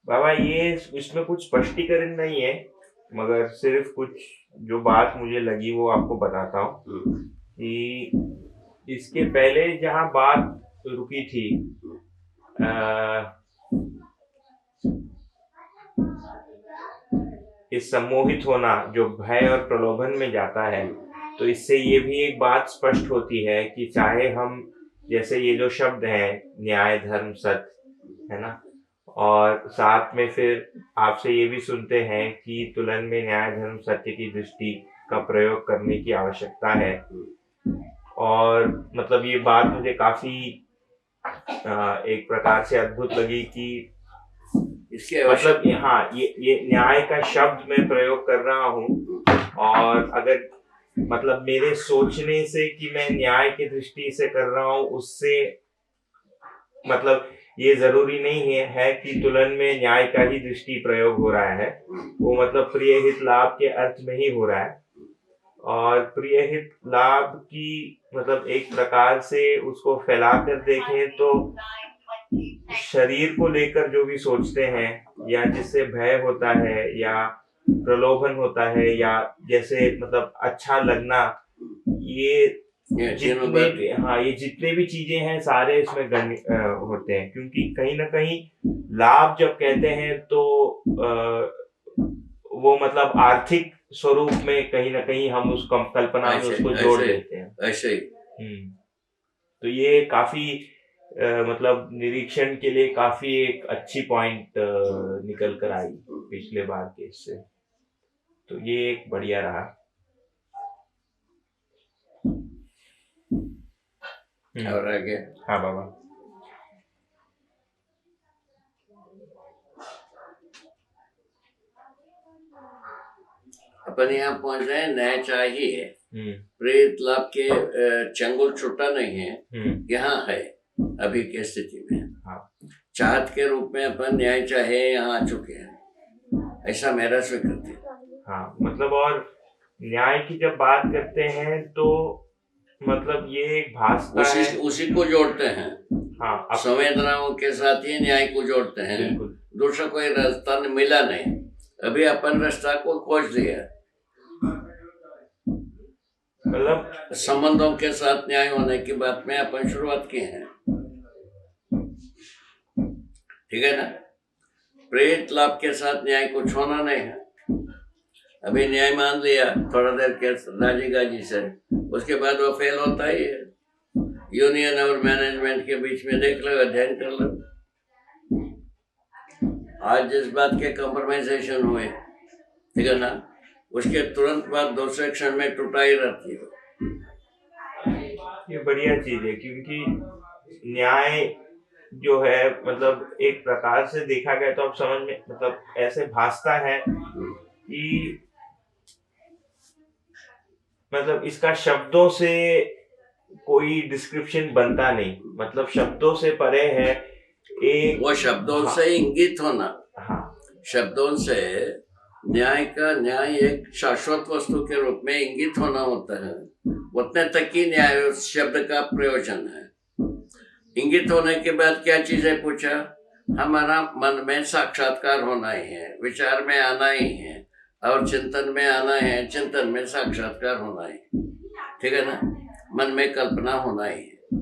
बाबा ये इसमें कुछ स्पष्टीकरण नहीं है, मगर सिर्फ कुछ जो बात मुझे लगी वो आपको बताता हूँ कि इसके पहले जहाँ बात रुकी थी, इस सम्मोहित होना जो भय और प्रलोभन में जाता है, तो इससे ये भी एक बात स्पष्ट होती है कि चाहे हम जैसे ये जो शब्द हैं न्याय धर्म सत्य है ना, और साथ में फिर आपसे ये भी सुनते हैं कि तुलन में न्याय धर्म सत्य की दृष्टि का प्रयोग करने की आवश्यकता है। और मतलब ये बात मुझे काफी एक प्रकार से अद्भुत लगी कि इसके मतलब हाँ ये न्याय का शब्द मैं प्रयोग कर रहा हूँ, और अगर मतलब मेरे सोचने से कि मैं न्याय की दृष्टि से कर रहा हूँ उससे मतलब ये जरूरी नहीं है कि तुलन में न्याय का ही दृष्टि प्रयोग हो रहा है, वो मतलब प्रिय हित लाभ के अर्थ में ही हो रहा है। और प्रिय हित लाभ की मतलब एक प्रकार से उसको फैला कर देखें तो शरीर को लेकर जो भी सोचते हैं या जिससे भय होता है या प्रलोभन होता है या जैसे मतलब अच्छा लगना, ये ये जितने भी चीजें हैं सारे इसमें गण्य होते हैं, क्योंकि कहीं ना कहीं लाभ जब कहते हैं तो वो मतलब आर्थिक स्वरूप में कहीं ना कहीं हम उस कल्पना में उसको जोड़ देते हैं। ऐसे ही तो ये काफी मतलब निरीक्षण के लिए काफी एक अच्छी पॉइंट निकल कर आई पिछले बार के इससे, तो ये एक बढ़िया रहा। और आगे हाँ बाबा। अपन यहाँ पहुंच रहे हैं, न्याय चाहिए, प्रेत लाभ के चंगुल छुट्टा नहीं है, यहाँ है अभी की स्थिति में। हाँ। चाहत के रूप में अपन न्याय चाहे यहाँ आ चुके हैं, ऐसा मेरा स्वीकृति है। हाँ मतलब, और न्याय की जब बात करते हैं तो मतलब ये एक भाषा है, उसी को जोड़ते हैं। हाँ, संवेदनाओं के साथ ही न्याय को जोड़ते हैं, दूसरा कोई रास्ता मिला नहीं। अभी अपन रास्ता को खोज लिया, मतलब संबंधों के साथ न्याय होने की बात में अपन शुरुआत की है, ठीक है ना। प्रेत लाभ के साथ न्याय कुछ होना नहीं है। अभी न्याय मान लिया थोड़ा देर के राजी गाजी से, उसके बाद वो फेल होता ही है। यूनियन और मैनेजमेंट के बीच में देख लो, अध्ययन कर लो। आज जिस बात के कॉम्प्रोमाइजेशन हुए, ठीक है ना, उसके तुरंत बाद दूसरे क्षण में टूटा ही रहती है। ये बढ़िया चीज है, क्योंकि न्याय जो है मतलब एक प्रकार से देखा गया तो अब समझ में मतलब ऐसे भासता है कि मतलब इसका शब्दों से कोई डिस्क्रिप्शन बनता नहीं, मतलब शब्दों से परे है एक, वो शब्दों से इंगित होना। हाँ, शब्दों से न्याय एक शाश्वत वस्तु के रूप में इंगित होना होता है, उतने तक ही न्याय उस शब्द का प्रयोजन है। इंगित होने के बाद क्या चीजें पूछा, हमारा मन में साक्षात्कार होना ही है, विचार में आना ही है, और चिंतन में आना है, चिंतन में साक्षात्कार होना है, ठीक है ना। मन में कल्पना होना ही है,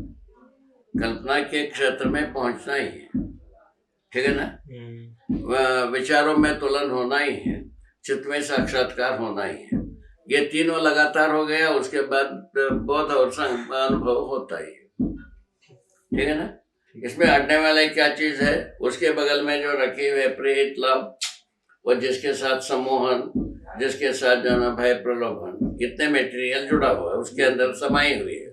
कल्पना के क्षेत्र में पहुंचना ही है, ठीक है ना। विचारों में तुलन होना ही है, चित्त में साक्षात्कार होना ही है। ये तीनों लगातार हो गया, उसके बाद बोध और अनुभव होता ही है, ठीक है ना। इसमें हटने वाले क्या चीज है, उसके बगल में जो रखी हुए प्रेत लाभ, वो जिसके साथ सम्मोहन, जिसके साथ जो है भय प्रलोभन, कितने मटेरियल जुड़ा हुआ है उसके अंदर समाई हुई है,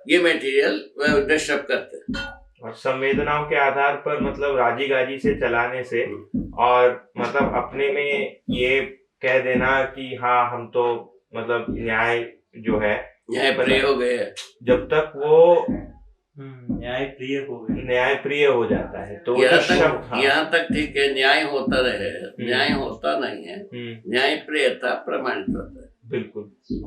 ये मटेरियल डिस्टर्ब करते हैं। और संवेदनाओं के आधार पर मतलब राजी गाजी से चलाने से, और मतलब अपने में ये कह देना कि हाँ हम तो मतलब न्याय जो है न्याय प्रिय हो गए, जब तक वो न्याय प्रिय हो जाता है तो यहाँ तक ठीक है, न्याय होता रहे, न्याय होता नहीं है, न्याय प्रियता प्रमाणित होता है। बिल्कुल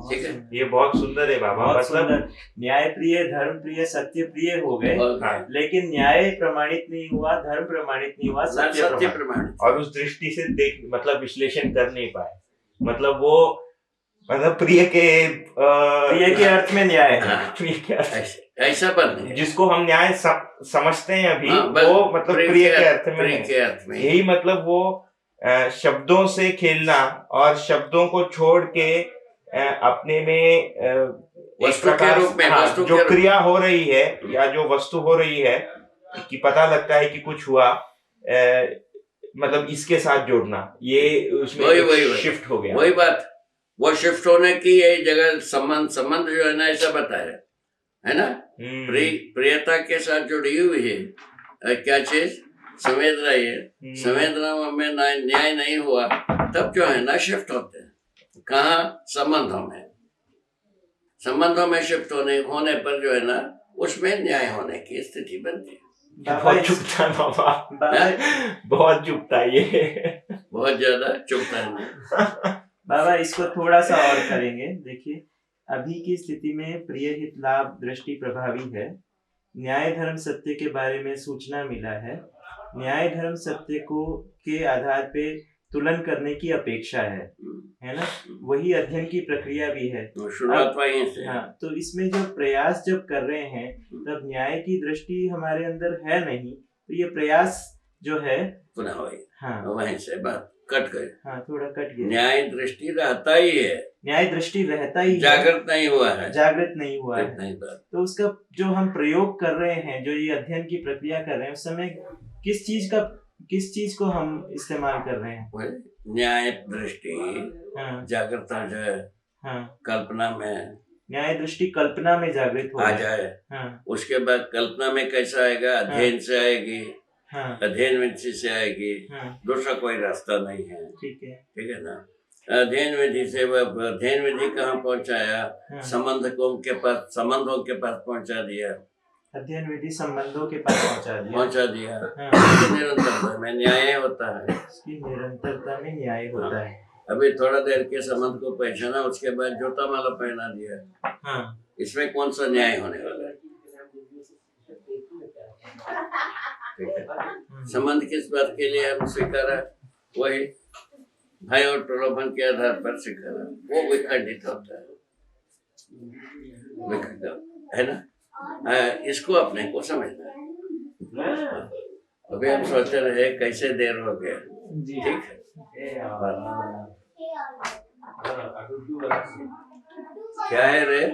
ठीक है, ये बहुत सुंदर है बाबा, मतलब न्याय प्रिय, धर्म प्रिय, सत्य प्रिय हो गए, लेकिन न्याय प्रमाणित नहीं हुआ, धर्म प्रमाणित नहीं हुआ, सत्य प्रमाणित। और उस दृष्टि से देख मतलब विश्लेषण कर नहीं पाए, मतलब वो मतलब प्रिय के अर्थ में न्याय है, प्रिय के अर्थ ऐसा बन जिसको हम न्याय समझते हैं अभी, वो मतलब प्रिय के अर्थ में यही मतलब वो शब्दों से खेलना और शब्दों को छोड़ के अपने में वस्तु के रूप में, वस्तु जो क्रिया हो रही है या जो वस्तु हो रही है कि पता लगता है कि कुछ हुआ, मतलब इसके साथ जोड़ना, ये उसमें वही शिफ्ट हो गया। वही बात, वो शिफ्ट होने की यही जगह संबंध जो है ना, ऐसा बताया है ना। प्रियता के साथ जुड़ी हुई है क्या चीज, संवेदना है। संवेदनाओं में न्याय नहीं हुआ तब जो है ना शिफ्ट होते हैं, कहाँ, संबंधों में शिफ्ट होने पर जो है ना उसमें न्याय होने की स्थिति बनती है। बहुत चुपता बहुत चुपता, ये बहुत ज्यादा चुपता है बाबा। इसको थोड़ा सा और करेंगे। देखिए, अभी की स्थिति में प्रिय हित लाभ दृष्टि प्रभावी है, न्याय धर्म सत्य के बारे में सूचना मिला है, न्याय धर्म सत्य को के आधार पे तुलन करने की अपेक्षा है ना? वही अध्ययन की प्रक्रिया भी है। शुरुआत वहीं से। हाँ, तो इसमें जब प्रयास जब कर रहे हैं तब न्याय की दृष्टि हमारे अंदर है नहीं, तो ये प्रयास जो है पुनः वही। हाँ वहीं से बात कट गई। हाँ थोड़ा कट गया। न्याय दृष्टि रहता ही है, न्याय दृष्टि रहता ही है, जागृत नहीं हुआ है, जागृत नहीं हुआ है। नहीं बात। तो उसका जो हम प्रयोग कर रहे हैं, जो ये अध्ययन की प्रक्रिया कर रहे हैं, उस समय किस चीज को हम इस्तेमाल कर रहे हैं? न्याय दृष्टि हाँ जागृता जो है हाँ, कल्पना में न्याय दृष्टि कल्पना में जागृत हो आ जाए। जाए। हाँ उसके बाद कल्पना में कैसा आएगा? अध्ययन से आएगी, हाँ अध्ययन विधि से आएगी, हाँ, दूसरा कोई रास्ता नहीं है। ठीक है। ठीक है ना? अध्ययन विधि से वह अध्ययन विधि कहाँ पहुंचाया? हाँ, संबंधों के पास पहुंचा दिया, अध्ययन विधि संबंधों के पास पहुंचा दिया। हाँ, निरंतरता में न्याय होता है। इसकी निरंतरता में न्याय होता है। अभी थोड़ा देर के संबंध को पहचाना, उसके बाद जूता माला पहना दिया, हाँ इसमें कौन सा न्याय होने वाला है? ठीक है। संबंध किस बात के लिए हम स्वीकारा? वही भय और प्रलोभन के आधार पर स्वीकारा, वो विखंडित होता है, विखंडित है ना? इसको अपने को समझना है। अभी हम सोचते रहे कैसे देर हो गया। ठीक है, क्या है रे?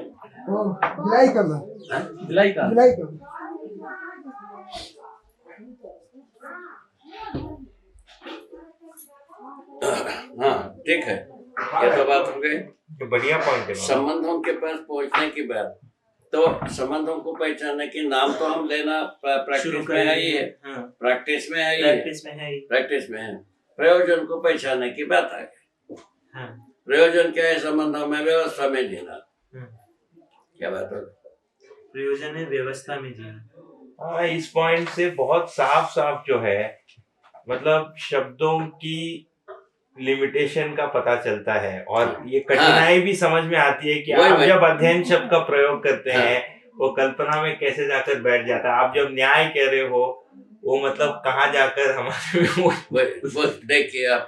भिलाई करना, हाँ? भिलाई करना। हाँ ठीक है, ये तो बात हो गई। तो बढ़िया पॉइंट है। संबंधों के पास पहुंचने की बात, तो संबंधों को पहचानने के नाम तो हम लेना प्रैक्टिस में है ही है, प्रैक्टिस में है ही है, प्रैक्टिस में है। प्रयोजन को पहचानने की बात आ गई। प्रयोजन क्या है? संबंधों में व्यवस्था में जीना। क्या बात हो? प्रयोजन है व्यवस्था में जीना। हाँ, इस पॉइंट से बहुत साफ जो है, मतलब शब्दों की लिमिटेशन का पता चलता है और ये कठिनाई भी समझ में आती है कि आप जब अध्ययन शब्द का प्रयोग करते हैं वो कल्पना में कैसे जाकर बैठ जाता है। आप जब न्याय कह रहे हो वो मतलब कहाँ जाकर हमारे देखिए आप।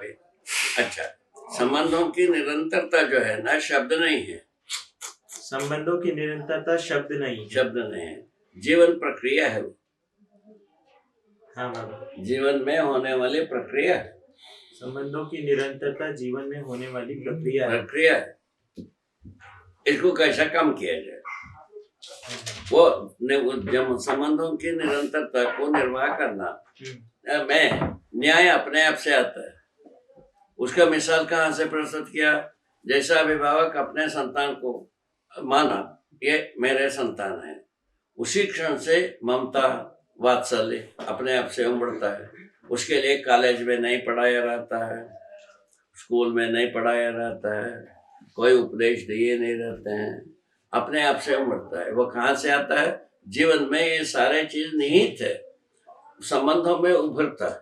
अच्छा, संबंधों की निरंतरता जो है ना, शब्द नहीं है। संबंधों की निरंतरता शब्द नहीं है, जीवन प्रक्रिया है। हाँ बाबा, जीवन में होने वाली प्रक्रिया है। संबंधों की निरंतरता जीवन में होने वाली प्रक्रिया है। इसको कैसा कम किया जाए? वो जब संबंधों की निरंतरता को निर्वाह करना में न्याय अपने आप से आता है। उसका मिसाल कहाँ से प्रस्तुत किया? जैसा अभिभावक अपने संतान को माना ये मेरे संतान है, उसी क्षण से ममता वात्सल्य अपने आप से उमड़ता है। उसके लिए कॉलेज में नहीं पढ़ाया रहता है, स्कूल में नहीं पढ़ाया रहता है, कोई उपदेश दिए नहीं रहते हैं, अपने आप से उमड़ता है। वो कहाँ से आता है? जीवन में ये सारे चीज निहित है, संबंधों में उभरता है।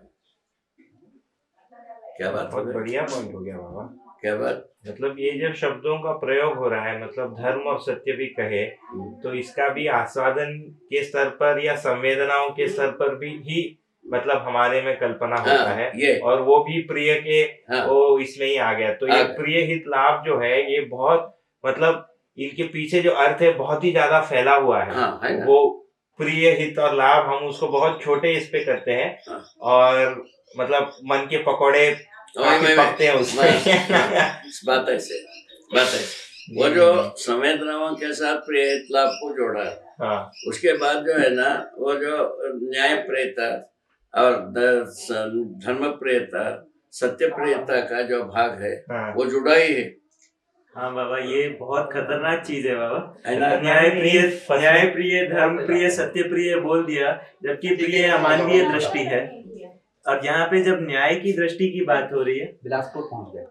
क्या बात? बहुत बढ़िया पॉइंट हो गया बाबा। क्या बात? मतलब ये जब शब्दों का प्रयोग हो रहा है, मतलब धर्म और सत्य भी कहे, तो इसका भी आस्वादन के स्तर पर या संवेदनाओं के स्तर पर भी ही मतलब हमारे में कल्पना होता है और वो भी प्रिय के वो इसमें ही आ गया। तो ये प्रिय हित लाभ जो है ये बहुत मतलब इनके पीछे जो अर्थ है बहुत ही ज्यादा फैला हुआ है। वो प्रिय हित और लाभ हम उसको बहुत छोटे इस पे करते हैं और मतलब मन के पकौड़े पकते हैं उसमें। बात ऐसे वो जो संवेदनाओं के साथ प्रिय हित लाभ को जोड़ा, उसके बाद जो है ना वो जो न्याय प्रियता और धर्म प्रियता सत्य प्रियता का जो भाग है वो जुड़ा ही है। हाँ बाबा, ये बहुत खतरनाक चीज है बाबा। न्याय प्रिय धर्म प्रिय सत्य प्रिय बोल दिया, जबकि प्रिय अमानवीय दृष्टि है। और यहाँ पे जब न्याय की दृष्टि की बात हो रही है, बिलासपुर पहुंच गए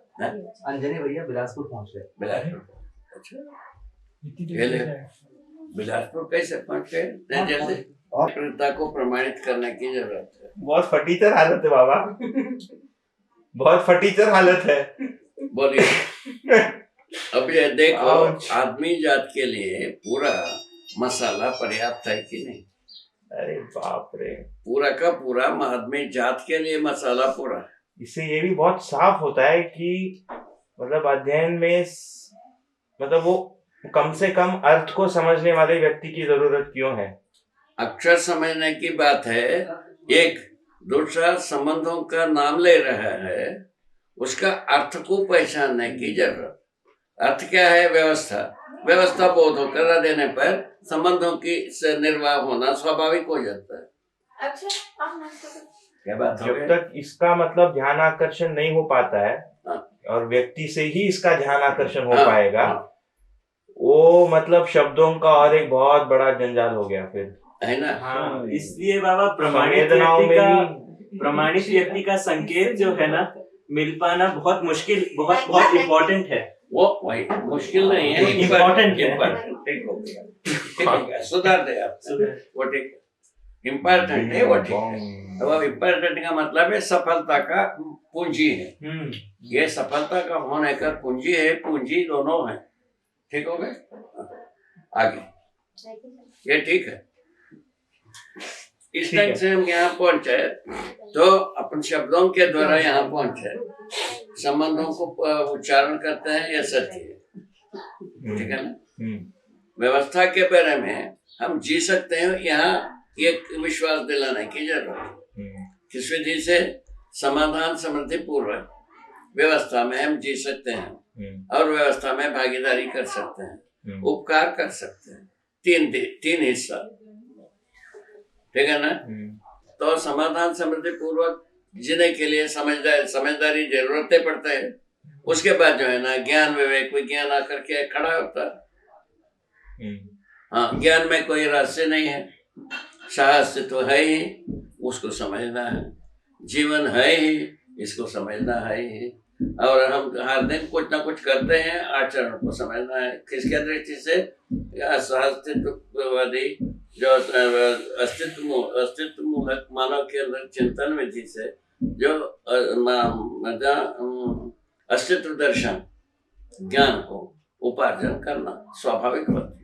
अंजनी भैया, बिलासपुर पहुंच गए। बिलासपुर कैसे पहुंच गए? जैसे प्रियता को प्रमाणित करने की जरूरत है। बहुत फटीचर हालत है बाबा, बहुत फटीचर हालत है। बोलिए। अब ये देखो, आदमी जात के लिए पूरा मसाला पर्याप्त है कि नहीं? अरे बाप रे, पूरा का पूरा आदमी जात के लिए मसाला पूरा है। इससे ये भी बहुत साफ होता है कि मतलब अध्ययन में मतलब वो कम से कम अर्थ को समझने वाले व्यक्ति की जरूरत क्यों है। अक्षर समझने की बात है एक, दूसरा संबंधों का नाम ले रहा है, उसका अर्थ को पहचानने की जरूरत। अर्थ क्या है? व्यवस्था। व्यवस्था बोध होकर देने पर संबंधों की से निर्वाह होना स्वाभाविक हो जाता है। क्या बात जब तक इसका मतलब ध्यान आकर्षण नहीं हो पाता है और व्यक्ति से ही इसका ध्यान आकर्षण हो पाएगा, वो मतलब शब्दों का और एक बहुत बड़ा जंजाल हो गया फिर, है ना। हाँ, इसलिए बाबा प्रमाणित व्यक्ति का संकेत जो है ना मिल पाना बहुत मुश्किल, बहुत बहुत इम्पोर्टेंट है। वो वही मुश्किल नहीं है, इम्पोर्टेंट है। ठीक हो गया, ठीक हो गया, सुधार दे आप, वो ठीक इम्पोर्टेंट है, वो ठीक है। वो इम्पोर्टेंट का मतलब है सफलता का पूंजी है। ये सफलता का होने का पूंजी है, पूंजी दोनों है। ठीक हो गए, आगे ये ठीक है। इस ढंग से हम यहाँ पहुंचे तो अपन शब्दों के द्वारा यहाँ पहुंचे, संबंधों को उच्चारण करते हैं, ये सत्य है। ठीक है ना। व्यवस्था के बारे में हम जी सकते हैं, यहाँ एक विश्वास दिलाने की जरूरत है। किस विधि से? समाधान समृद्धि पूर्वक व्यवस्था में हम जी सकते हैं और व्यवस्था में भागीदारी कर सकते हैं, उपकार कर सकते हैं। तीन हिस्सा, ठीक है ना। तो समाधान समृद्धि पूर्वक जीने के लिए समझदारी जरूरतें पड़ता है। उसके बाद जो है ना ज्ञान विवेक विज्ञान आकर के खड़ा होता है। हाँ, ज्ञान में कोई रहस्य नहीं है, शास्त्र तो है ही, उसको समझना है, जीवन है ही, इसको समझना है ही, और हम हर दिन कुछ ना कुछ करते हैं, आचरण को समझना है। किसके दृष्टि से? अस्तित्ववादी जो अस्तित्व मूलक मानव के अंदर चिंतन विधि से जो अस्तित्व दर्शन ज्ञान को उपार्जन करना स्वाभाविक होता है।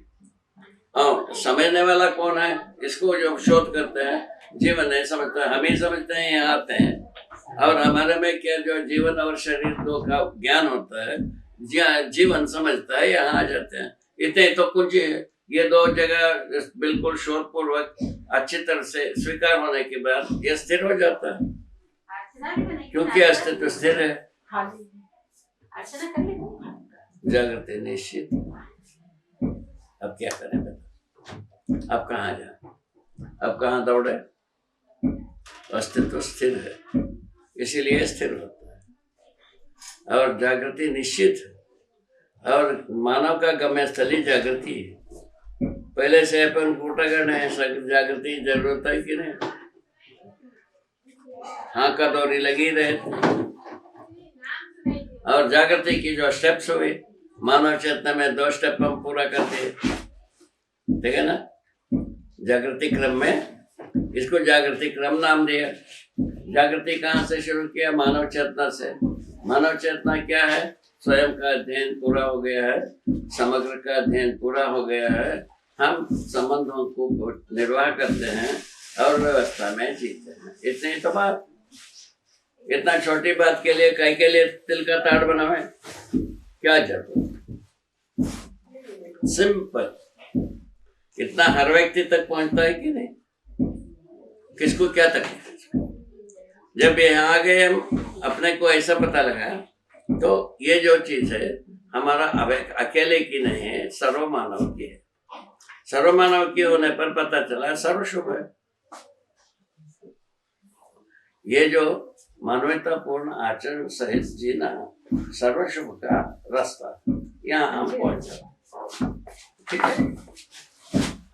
हाँ, समझने वाला कौन है? इसको जो शोध करते हैं, जीवन नहीं समझता है, हम ही समझते हैं, यहाँ आते हैं और हमारे में क्या जो जीवन और शरीर दो का ज्ञान होता है, जीवन समझता है, यहाँ आ जाते हैं। इतने तो कुछ ये दो जगह बिल्कुल शोध पूर्वक अच्छी तरह से स्वीकार होने के बाद ये स्थिर हो जाता है, क्योंकि अस्तित्व स्थिर है। जागृति निश्चित। अब क्या करें बेटा? अब कहाँ जाए, अब कहाँ दौड़े? अस्तित्व स्थिर है, इसीलिए स्थिर होता है और जागृति निश्चित है। और मानव का गम्यस्थली जागृति है। पहले से अपन कूटागढ़ है, जागृति जरूरत है कि नहीं? हाँ का दौरी लगी रहे और जागृति की जो स्टेप्स हुए, मानव चेतना में 2 स्टेप हम पूरा करते, ठीक है ना। जागृति क्रम में, इसको जागृति क्रम नाम दिया। जागृति कहाँ से शुरू किया? मानव चेतना से। मानव चेतना क्या है? स्वयं का अध्ययन पूरा हो गया है, समग्र का अध्ययन पूरा हो गया है, हम संबंधों को निर्वाह करते हैं और व्यवस्था में जीते हैं। इतनी तो बात। इतना छोटी बात के लिए कहीं के लिए तिल का ताड़ बनावे, क्या जरूरत? सिंपल। इतना हर व्यक्ति तक पहुंचता है कि नहीं? किसको क्या तकलीफ है? जब यहाँ आ गए हम, अपने को ऐसा पता लगा तो ये जो चीज है हमारा अब अकेले की नहीं है, सर्वमानव की है। सर्वमानव की होने पर पता चला सर्वशुभ है। ये जो मानवतापूर्ण आचरण सहित जीना सर्वशुभ का रास्ता, यहाँ हम पहुंचे। ठीक है,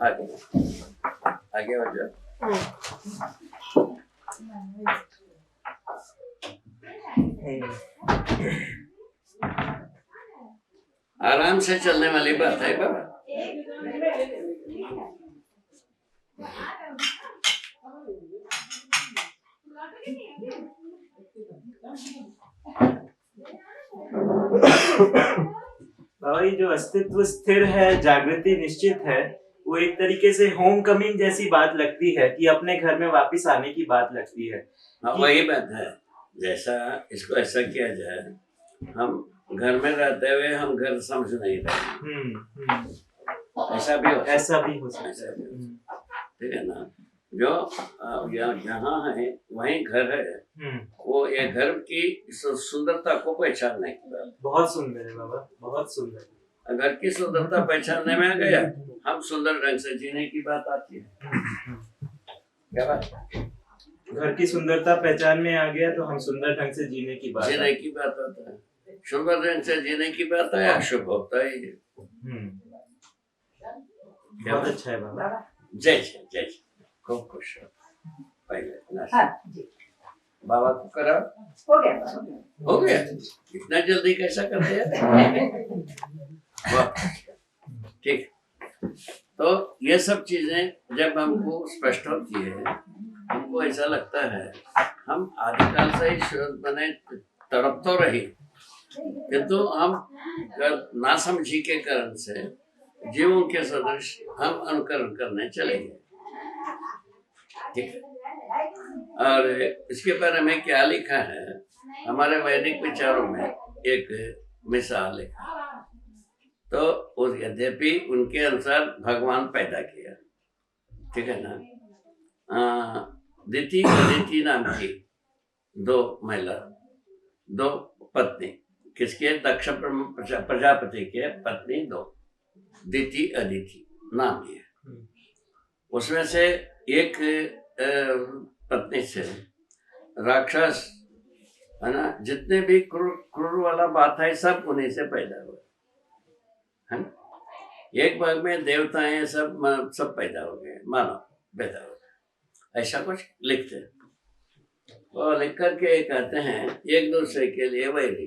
आगे बढ़ जाओ। आराम से चलने वाली बात है बाबा। बाबा ये जो अस्तित्व स्थिर है, जागृति निश्चित है, वो एक तरीके से होम कमिंग जैसी बात लगती है कि अपने घर में वापस आने की बात लगती है। वही बात है। जैसा इसको ऐसा किया जाए, हम घर में रहते हुए हम घर समझ नहीं रहे, ऐसा भी हो सकता है। ठीक है ना, जो यहाँ है वहीं घर है, वो ये घर की सुंदरता को पहचानने की बात। बहुत सुंदर है बाबा, बहुत सुंदर। घर की सुंदरता पहचानने में आ गया, हम सुंदर ढंग से जीने की बात आती है। क्या बात? घर की सुंदरता पहचान में आ गया तो हम सुंदर ढंग से जीने की बात आता है। सुंदर ढंग से जीने की बात है, शुभ होता ही है। बहुत अच्छा है बाबा। जय जय जय, खूब खुश हो। पहले बाबा को करा, हो गया। इतना जल्दी कैसा करते हैं? ठीक। तो ये सब चीजें जब हमको स्पष्ट होती है, हमको ऐसा लगता है हम आदिकाल से ही शुद्ध बने, तड़प तो रही, किंतु हम नासमझी के कारण से जीवों के सदृश हम अनुकरण करने चले गए। ठीक है। और इसके बारे में क्या लिखा है हमारे वैदिक विचारों में, एक मिसाल है। तो यद्यपि उनके अनुसार भगवान पैदा किया, ठीक है ना, दिति अदिति नाम की दो महिला, दो पत्नी, किसके? दक्ष प्रजापति के पत्नी दो, दिति अदिति नाम है। उसमें से एक पत्नी से राक्षस, है ना, जितने भी क्रूर वाला बात है सब उन्हीं से पैदा हुआ है ना। एक भाग में देवताएं सब पैदा हो गए, मानव पैदा हो गए, ऐसा कुछ लिखते हैं। और लिख करके कहते हैं एक दूसरे के लिए वैरी,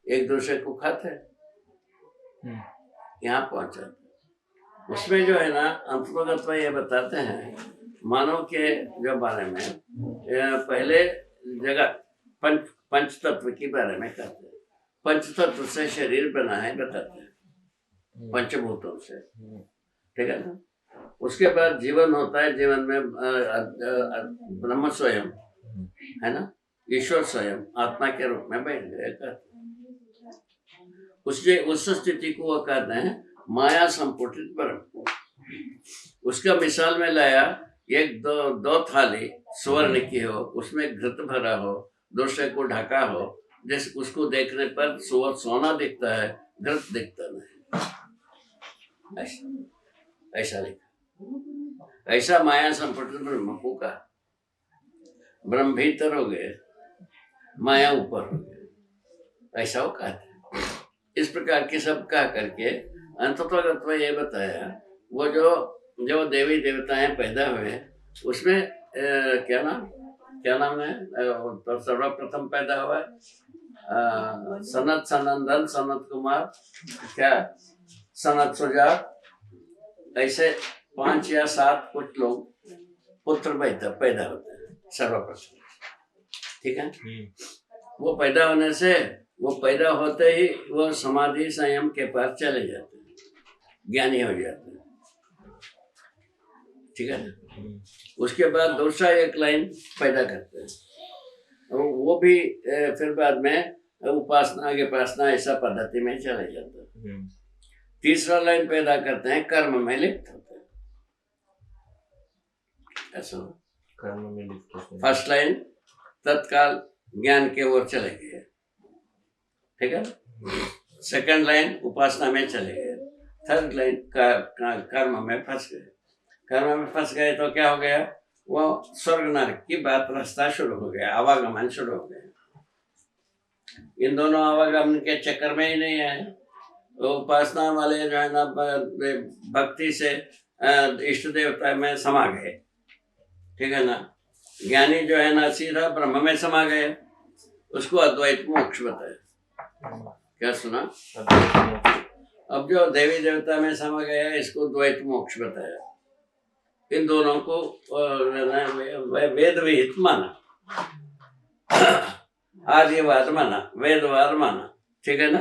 एक दूसरे को खाते हैं। यहाँ पहुंचा उसमें जो है ना, अंतर्गत ये बताते हैं मानव के जो बारे में, पहले जगह पंच तत्व के बारे में कहते हैं। पंच तत्व से शरीर बना है बताते हैं, पंचभूतों से, ठीक है ना। उसके बाद जीवन होता है, जीवन में ब्रह्म स्वयं, है ना, ईश्वर स्वयं आत्मा के रूप में बैठ गए। उस स्थिति को वो कहते हैं माया संपुटित ब्रह्म। उसका मिसाल में लाया, एक दो थाली स्वर्ण की हो, उसमें घृत भरा हो, दूसरे को ढका हो, जिस उसको देखने पर सोना दिखता है, घृत दिखता नहीं, ऐसा लिखा। ऐसा माया संपुटित ब्रह्म को कहा। ब्रह्म भीतर हो गए, माया ऊपर हो गए, ऐसा वो कहते हैं। इस प्रकार के सब कह करके अंततः ये बताया, वो जो देवी देवताएं पैदा हुए उसमें क्या नाम है, तो सर्वप्रथम पैदा हुआ सनत सनंदन, सनत कुमार, क्या सनत सुजात, ऐसे 5 या 7 कुछ लोग पुत्र पैदा होते हैं सर्वप्रथम, ठीक है। वो पैदा होने से, वो पैदा होते ही वो समाधि संयम के पास चले जाते हैं, ज्ञानी हो जाते हैं, ठीक है ना। उसके बाद दूसरा एक लाइन पैदा करते हैं, वो भी फिर बाद में उपासना ऐसा पद्धति में चले जाते हैं। तीसरा लाइन पैदा करते हैं, कर्म में लिप्त होते हैं, ऐसा कर्म में लिप्त होते हैं। फर्स्ट लाइन तत्काल ज्ञान के ओर चले गए, ठीक है। सेकंड लाइन उपासना में चले गए, थर्ड लाइन कर्म में फंस गए। कर्म में फंस गए तो क्या हो गया, वो स्वर्ग नरक की बात रास्ता शुरू हो गया, आवागमन शुरू हो गया। इन दोनों आवागमन के चक्कर में ही नहीं है, तो उपासना वाले जो है ना भक्ति से इष्ट देवता में समा गए, ठीक है ना। ज्ञानी जो है ना सीधा ब्रह्म में समा गए, उसको अद्वैत मोक्ष बताया। क्या सुना? अब जो देवी देवता में समा गया इसको द्वैत मोक्ष बताया। इन दोनों को वेद विहित माना, आदिवाद माना, वेदवाद माना, ठीक है ना।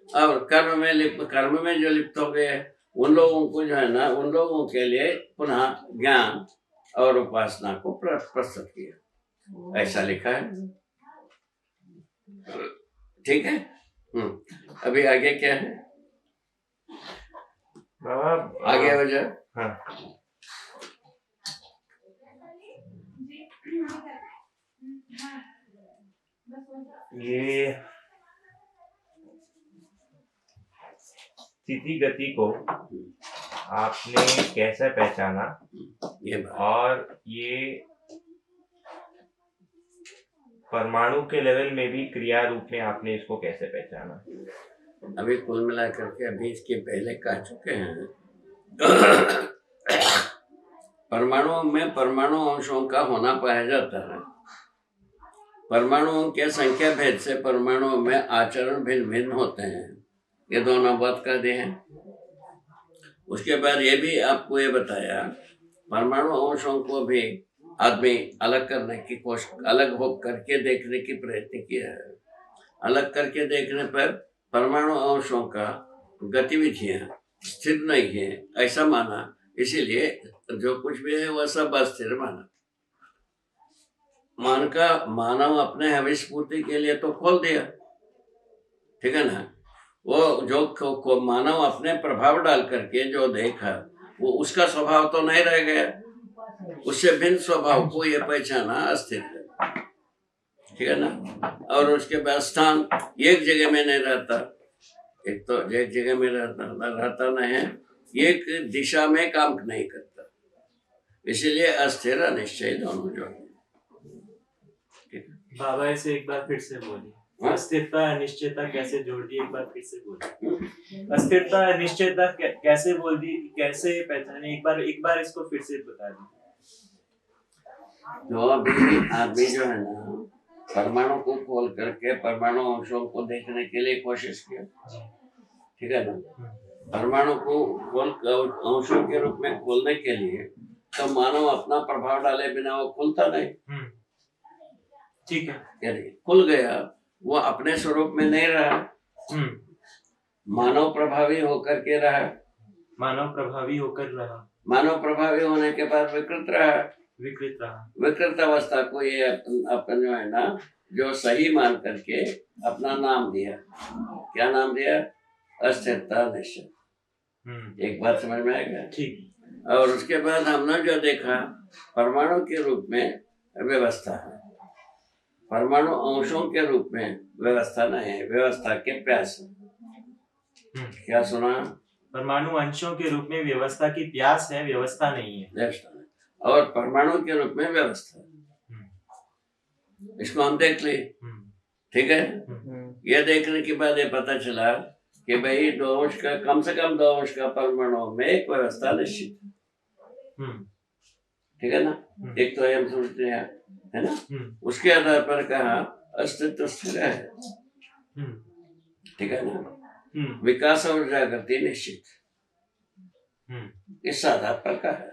और कर्म में जो लिप्त हो गए उन लोगों को जो है ना, उन लोगों के लिए पुनः ज्ञान और उपासना को प्रस्तुत किया, ऐसा लिखा है। ठीक है। अभी आगे क्या है बाबा? आगे हो जाए। हाँ, ये स्थिति गति को आपने कैसे पहचाना, ये बात और ये परमाणु के लेवल में भी क्रिया रूप में आपने इसको कैसे पहचाना? अभी कुल मिलाकर के अभी इसके पहले कह चुके हैं। परमाणुओं में परमाणु अंशों का होना पाया जाता है। परमाणुओं के संख्या भेद से परमाणुओं में आचरण भिन्न भिन्न होते हैं। ये दोनों बात कर दिए हैं। उसके बाद ये भी आपको ये बताया, परमाणु अंशों को भी आदमी अलग करने की कोशिश, अलग हो करके देखने की प्रयत्न किया है। अलग करके देखने पर परमाणु अंशों का गतिविधियां स्थिर नहीं है ऐसा माना, इसीलिए जो कुछ भी है वह सब अस्थिर माना। मानव अपने हविष पूर्ति के लिए तो खोल दिया, ठीक है ना। वो जो मानव अपने प्रभाव डाल करके जो देखा, वो उसका स्वभाव तो नहीं रह गया, उससे भिन्न स्वभाव को ये पहचाना अस्थिर है, ठीक है ना। और उसके बाद स्थान एक जगह में नहीं रहता, एक तो एक जगह में रहता नहीं है, एक दिशा में काम नहीं करता, इसीलिए अस्थिर अनिश्चय दोनों जो है। बाबा इसे एक बार फिर से बोलिए, अस्थिरता अनिश्चयता कैसे जोड़ दी, एक बार फिर से बोलिए। अस्थिरता अनिश्चयता कैसे बोल दी, कैसे पहचाने, एक बार इसको फिर से बता दी। जो अभी आदमी जो है ना, परमाणु को खोल करके परमाणु अंशों को देखने के लिए कोशिश किया, ठीक है ना। परमाणु को खोल अंशों के रूप में खोलने के लिए तो मानव अपना प्रभाव डाले बिना वो खुलता नहीं, ठीक है। यानी खुल गया, वो अपने स्वरूप में नहीं रहा, मानव प्रभावी होकर के रहा। मानव प्रभावी होकर रहा, मानव प्रभावी होने के बाद विकृत रहा। विकृत अवस्था को ये अपन जो है ना, जो सही मान करके अपना नाम दिया। क्या नाम दिया? अस्थिरता निश्चय। एक बात समझ में आएगा, ठीक। और उसके बाद हमने जो देखा, परमाणु के रूप में व्यवस्था है, परमाणु अंशों के रूप में व्यवस्था नहीं है, व्यवस्था के प्यास। क्या सुना? परमाणु अंशों के रूप में व्यवस्था की प्यास है, व्यवस्था नहीं है। और परमाणु के रूप में व्यवस्था, इसको हम देख ली, ठीक है। ये देखने के बाद ये पता चला कि भाई दो अंश का, कम से कम दो अंश का परमाणु में एक व्यवस्था निश्चित, ठीक है ना। एक तो हम सोचते हैं, है ना। उसके आधार पर कहा अस्तित्व स्थिर है, ठीक है ना। विकास और जागृति निश्चित, इस आधार पर कहा,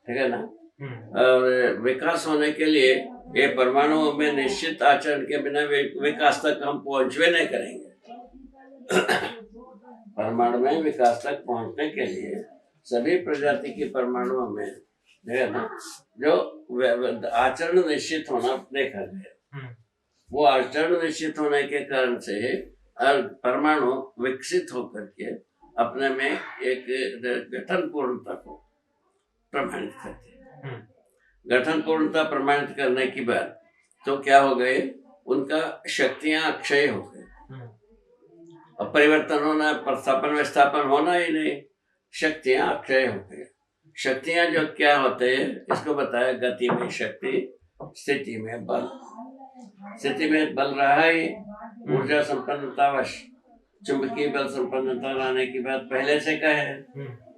ठीक है ना। और विकास होने के लिए ये परमाणुओं में निश्चित आचरण के बिना विकास तक हम पहुंचवे नहीं करेंगे। परमाणु में विकास तक पहुंचने के लिए सभी प्रजाति की परमाणुओं में, है ना, जो आचरण निश्चित होना देखा गया, वो आचरण निश्चित होने के कारण से परमाणु विकसित होकर के अपने में एक गठन पूर्णता को प्रमाणित करते हैं। गठन पूर्णता प्रमाणित करने के बाद तो क्या हो गए, उनका शक्तियां अक्षय हो गए, और परिवर्तन होना, प्रतिस्थापन विस्थापन होना ही नहीं, शक्तियां अक्षय हो गई। शक्तियां जो क्या होते हैं, इसको बताया, गति में शक्ति, स्थिति में बल। स्थिति में बल रहा ही, ऊर्जा संपन्नतावश चुंबकीय बल संपन्नता लाने की बात पहले से कहे,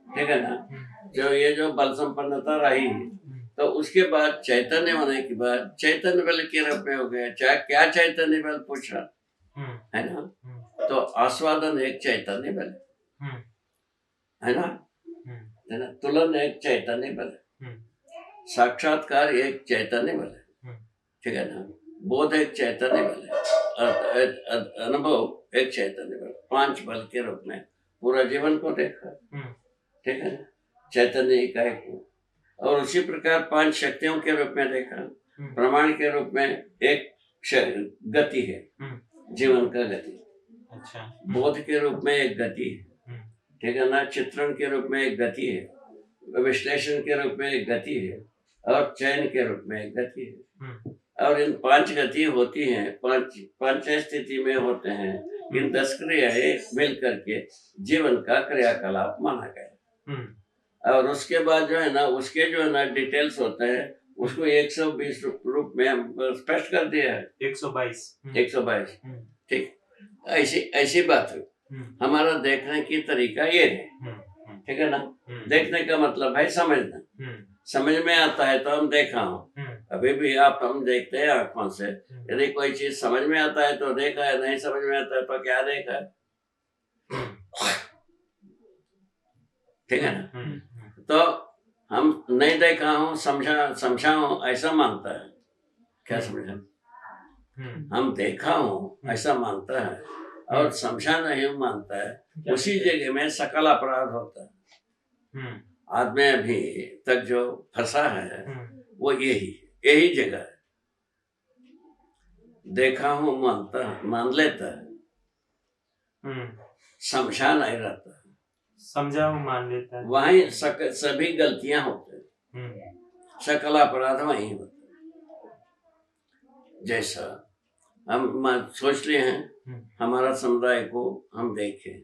ठीक है ना। जो ये जो बल संपन्नता रही, तो उसके बाद चैतन्य होने के बाद चैतन्य बल के रूप में हो गया। चाहे क्या चैतन्य बल पूछा, है ना, तो आस्वादन एक चैतन्य बल है ना, है ना। तुलन एक चैतन्य बल है, साक्षात्कार एक चैतन्य बल है, ठीक है ना। बोध एक चैतन्य बल है, अनुभव एक चैतन्य बल, 5 बल के रूप में पूरा जीवन को देखा, ठीक है ना, चैतन्य इकाई को। और उसी प्रकार 5 शक्तियों के रूप में देखा, प्रमाण के रूप में एक गति है, जीवन का गति। अच्छा। बोध के रूप में एक गति है, ठीक है ना, चित्रण के रूप में एक गति है, विश्लेषण के रूप में एक गति है, और चयन के रूप में एक गति है। और इन 5 गति होती हैं, 5 स्थिति में होते हैं। इन 10 क्रियाएं मिल करके जीवन का क्रियाकलाप माना गया। और उसके बाद जो है ना, उसके जो है ना डिटेल्स होते हैं, उसको 120 रूप में हम स्पष्ट कर दिया है। 122 ठीक, ऐसी बात है। हमारा देखने की तरीका ये है, ठीक है ना। देखने का मतलब है समझना। समझ में आता है तो हम देखा हूँ। अभी भी आप हम देखते हैं आंखों से। यदि कोई चीज समझ में आता है तो देखा है, नहीं समझ में आता है तो क्या देखा है, ठीक है ना। तो हम नहीं देखा हूँ, समझा हूँ ऐसा मानता है, क्या समझा, हम देखा हूँ ऐसा मानता है, और समझा नहीं मानता है। उसी जगह में सकल अपराध होता है। आदमी अभी तक जो फंसा है वो यही जगह है। देखा हूँ मान लेता है, समझा नहीं रहता, समझा हूँ मान लेता है, वहीं सभी गलतियां होते हैं, सकल अपराध वहीं होते हैं। जैसा हम सोच लिए हैं, हमारा समुदाय को हम देखें,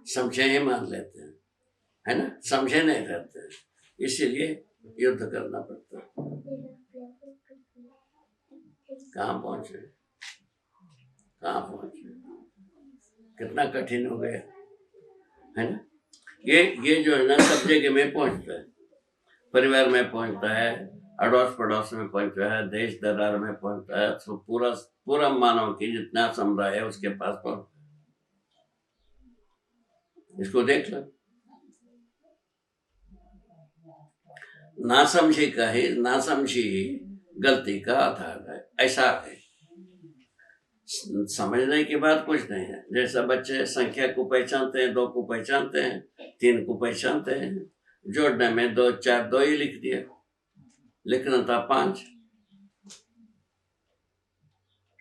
समझे ही मान लेते हैं, है ना, समझे नहीं रहते, इसीलिए युद्ध करना पड़ता है। कहाँ पहुंचे, कितना कठिन हो गया, है ना। ये जो है ना सब जगह में पहुंचता है, परिवार में पहुंचता है, अड़ोस पड़ोस में पहुंचता है, देश दरार में पहुंचता है, तो पूरा मानव की जितना समुदाय है उसके पास पहुंचता है। इसको देख लो, नासमझी गलती का आधार है, ऐसा है। समझने की बात कुछ नहीं है। जैसा बच्चे संख्या को पहचानते हैं, 2 को पहचानते हैं, 3 को पहचानते हैं, जोड़ने में 2 4 2 ही लिख दिया, लिखना था 5,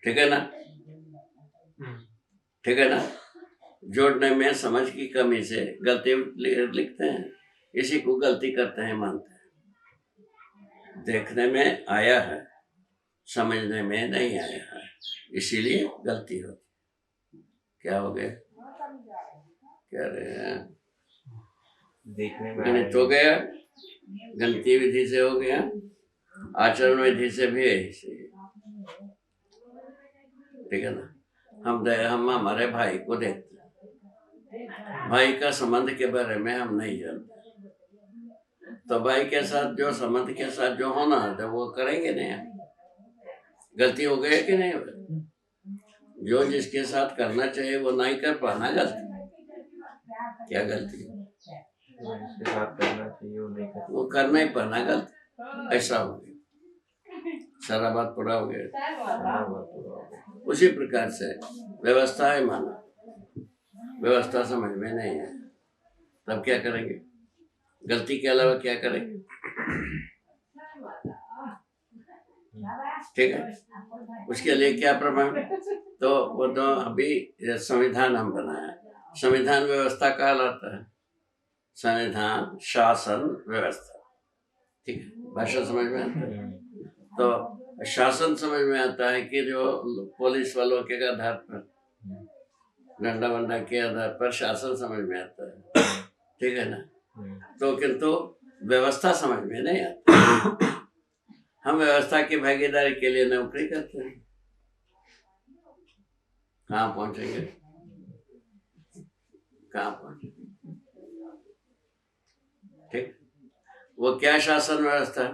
ठीक है ना, ठीक है ना। जोड़ने में समझ की कमी से गलती लिखते हैं, इसी को गलती करते हैं मानते हैं। देखने में आया है, समझने में नहीं आया है, इसीलिए गलती होती। क्या हो गया, क्या रहे हैं, देखने में गणित हो गया, गणितीय विधि से हो गया, आचरण विधि से भी ऐसे, ठीक है ना। हम हमारे भाई को देखते हैं, भाई का संबंध के बारे में हम नहीं जानते, तो भाई के साथ जो संबंध के साथ जो होना है वो करेंगे नहीं। गलती हो गई कि नहीं हो गई, जो जिसके साथ करना चाहिए वो नहीं कर पाना गलती, क्या गलती, जिसके साथ करना चाहिए वो करना ही पाना गलती, ऐसा हो गया, सारा बात पूरा हो गया। उसी प्रकार से व्यवस्था है माना, व्यवस्था समझ में नहीं है, तब क्या करेंगे, गलती के अलावा क्या करेंगे, ठीक है। उसके लिए क्या प्रमाण, तो वो तो अभी संविधान हम बनाया, संविधान व्यवस्था कहलाता है, संविधान शासन व्यवस्था, ठीक है। भाषा समझ में आता है, तो शासन समझ में आता है कि जो पुलिस वालों के आधार पर, डंडा वंडा के आधार पर शासन समझ में आता है, ठीक है ना। तो किंतु व्यवस्था समझ में नहीं आती। हम व्यवस्था की भागीदारी के लिए नौकरी करते हैं, कहाँ पहुंचेंगे, कहाँ पहुंचेंगे, ठीक। वो क्या शासन व्यवस्था,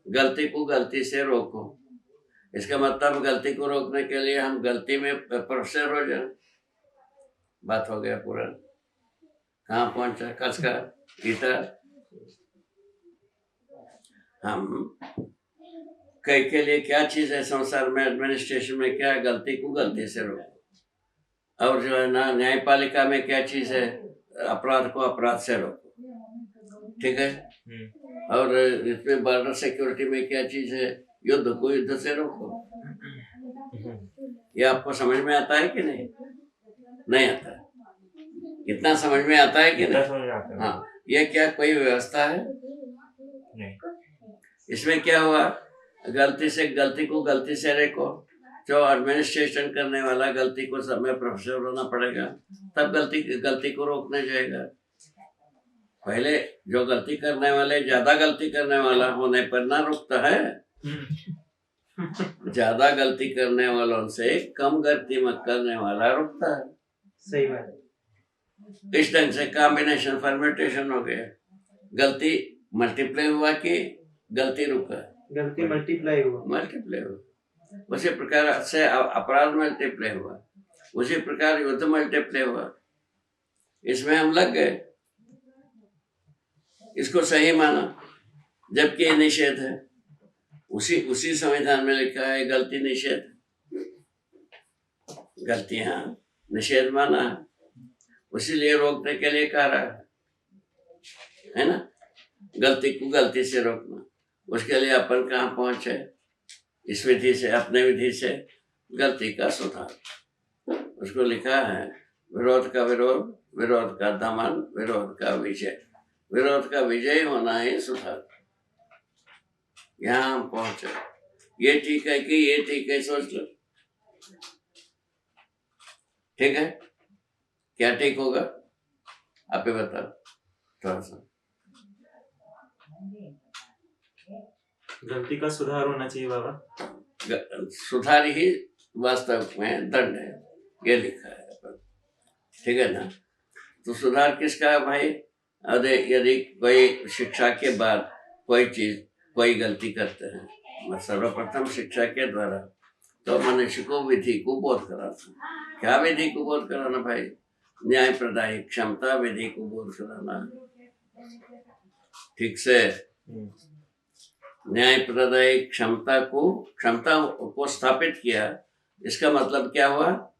गलती को गलती से रोको, इसका मतलब गलती को रोकने के लिए हम गलती में प्रोफेसर हो जाए, बात हो गया पूरा। कहाँ पहुंचा, कसका गीता, हम कई के लिए क्या चीज है संसार में, एडमिनिस्ट्रेशन में क्या है, गलती को गलती से रोको, और जो है ना न्यायपालिका में क्या चीज है, अपराध को अपराध से रोको, ठीक है। और इसमें बॉर्डर सिक्योरिटी में क्या चीज है, युद्ध को युद्ध से रोको, ये आपको समझ में आता है कि नहीं? नहीं आता है। इतना समझ में आता है कि इतना नहीं? समझ आता है। हाँ, ये क्या कोई व्यवस्था है? नहीं। इसमें क्या हुआ, गलती से गलती को गलती से देखो, जो एडमिनिस्ट्रेशन करने वाला गलती को समय प्रोफेसर होना पड़ेगा, तब गलती को रोकने जाएगा। पहले जो गलती करने वाले ज्यादा गलती करने वाला होने पर ना रुकता है, ज्यादा गलती करने वालों से कम गलती मत करने वाला रुकता है। सही बात है। इस ढंग से कॉम्बिनेशन फॉर्मेटेशन हो गया। गलती मल्टीप्लाई हुआ कि गलती रुका? गलती मल्टीप्लाई हुआ। मल्टीप्लाई हुआ। उसी प्रकार से अपराध मल्टीप्लाई हुआ, उसी प्रकार युद्ध मल्टीप्लाई हुआ। इसमें हम लग गए, इसको सही माना, जबकि ये निषेध है। उसी संविधान में लिखा है गलती निषेध, गलतियां निषेध माना है, उसीलिए रोकने के लिए कह रहा है ना, गलती को गलती से रोकना। उसके लिए अपन कहाँ पहुंचे? इस विधि से, अपने विधि से गलती का सुधार। उसको लिखा है विरोध का विरोध, विरोध का दमन, विरोध का विजय। विरोध का विजय होना ही सुधार। यहाँ हम पहुंचे। ये ठीक है कि ये ठीक है, सोच लो। ठीक है, क्या ठीक होगा आप ही बताओ थोड़ा सा। गलती का सुधार होना चाहिए बाबा। सुधार ही वास्तव में दंड है, ये लिखा है अपन। ठीक है ना? तो सुधार किसका है भाई? अरे यदि कोई शिक्षा के बाद कोई गलती करते हैं, सर्वप्रथम शिक्षा के द्वारा तो मनुष्य को विधि को बोध कराना। क्या विधि को बोध कराना भाई? न्याय प्रदायी क्षमता विधि को बोध कराना। ठीक से न्याय प्रदायी क्षमता को स्थापित किया। इसका मतलब क्या हुआ?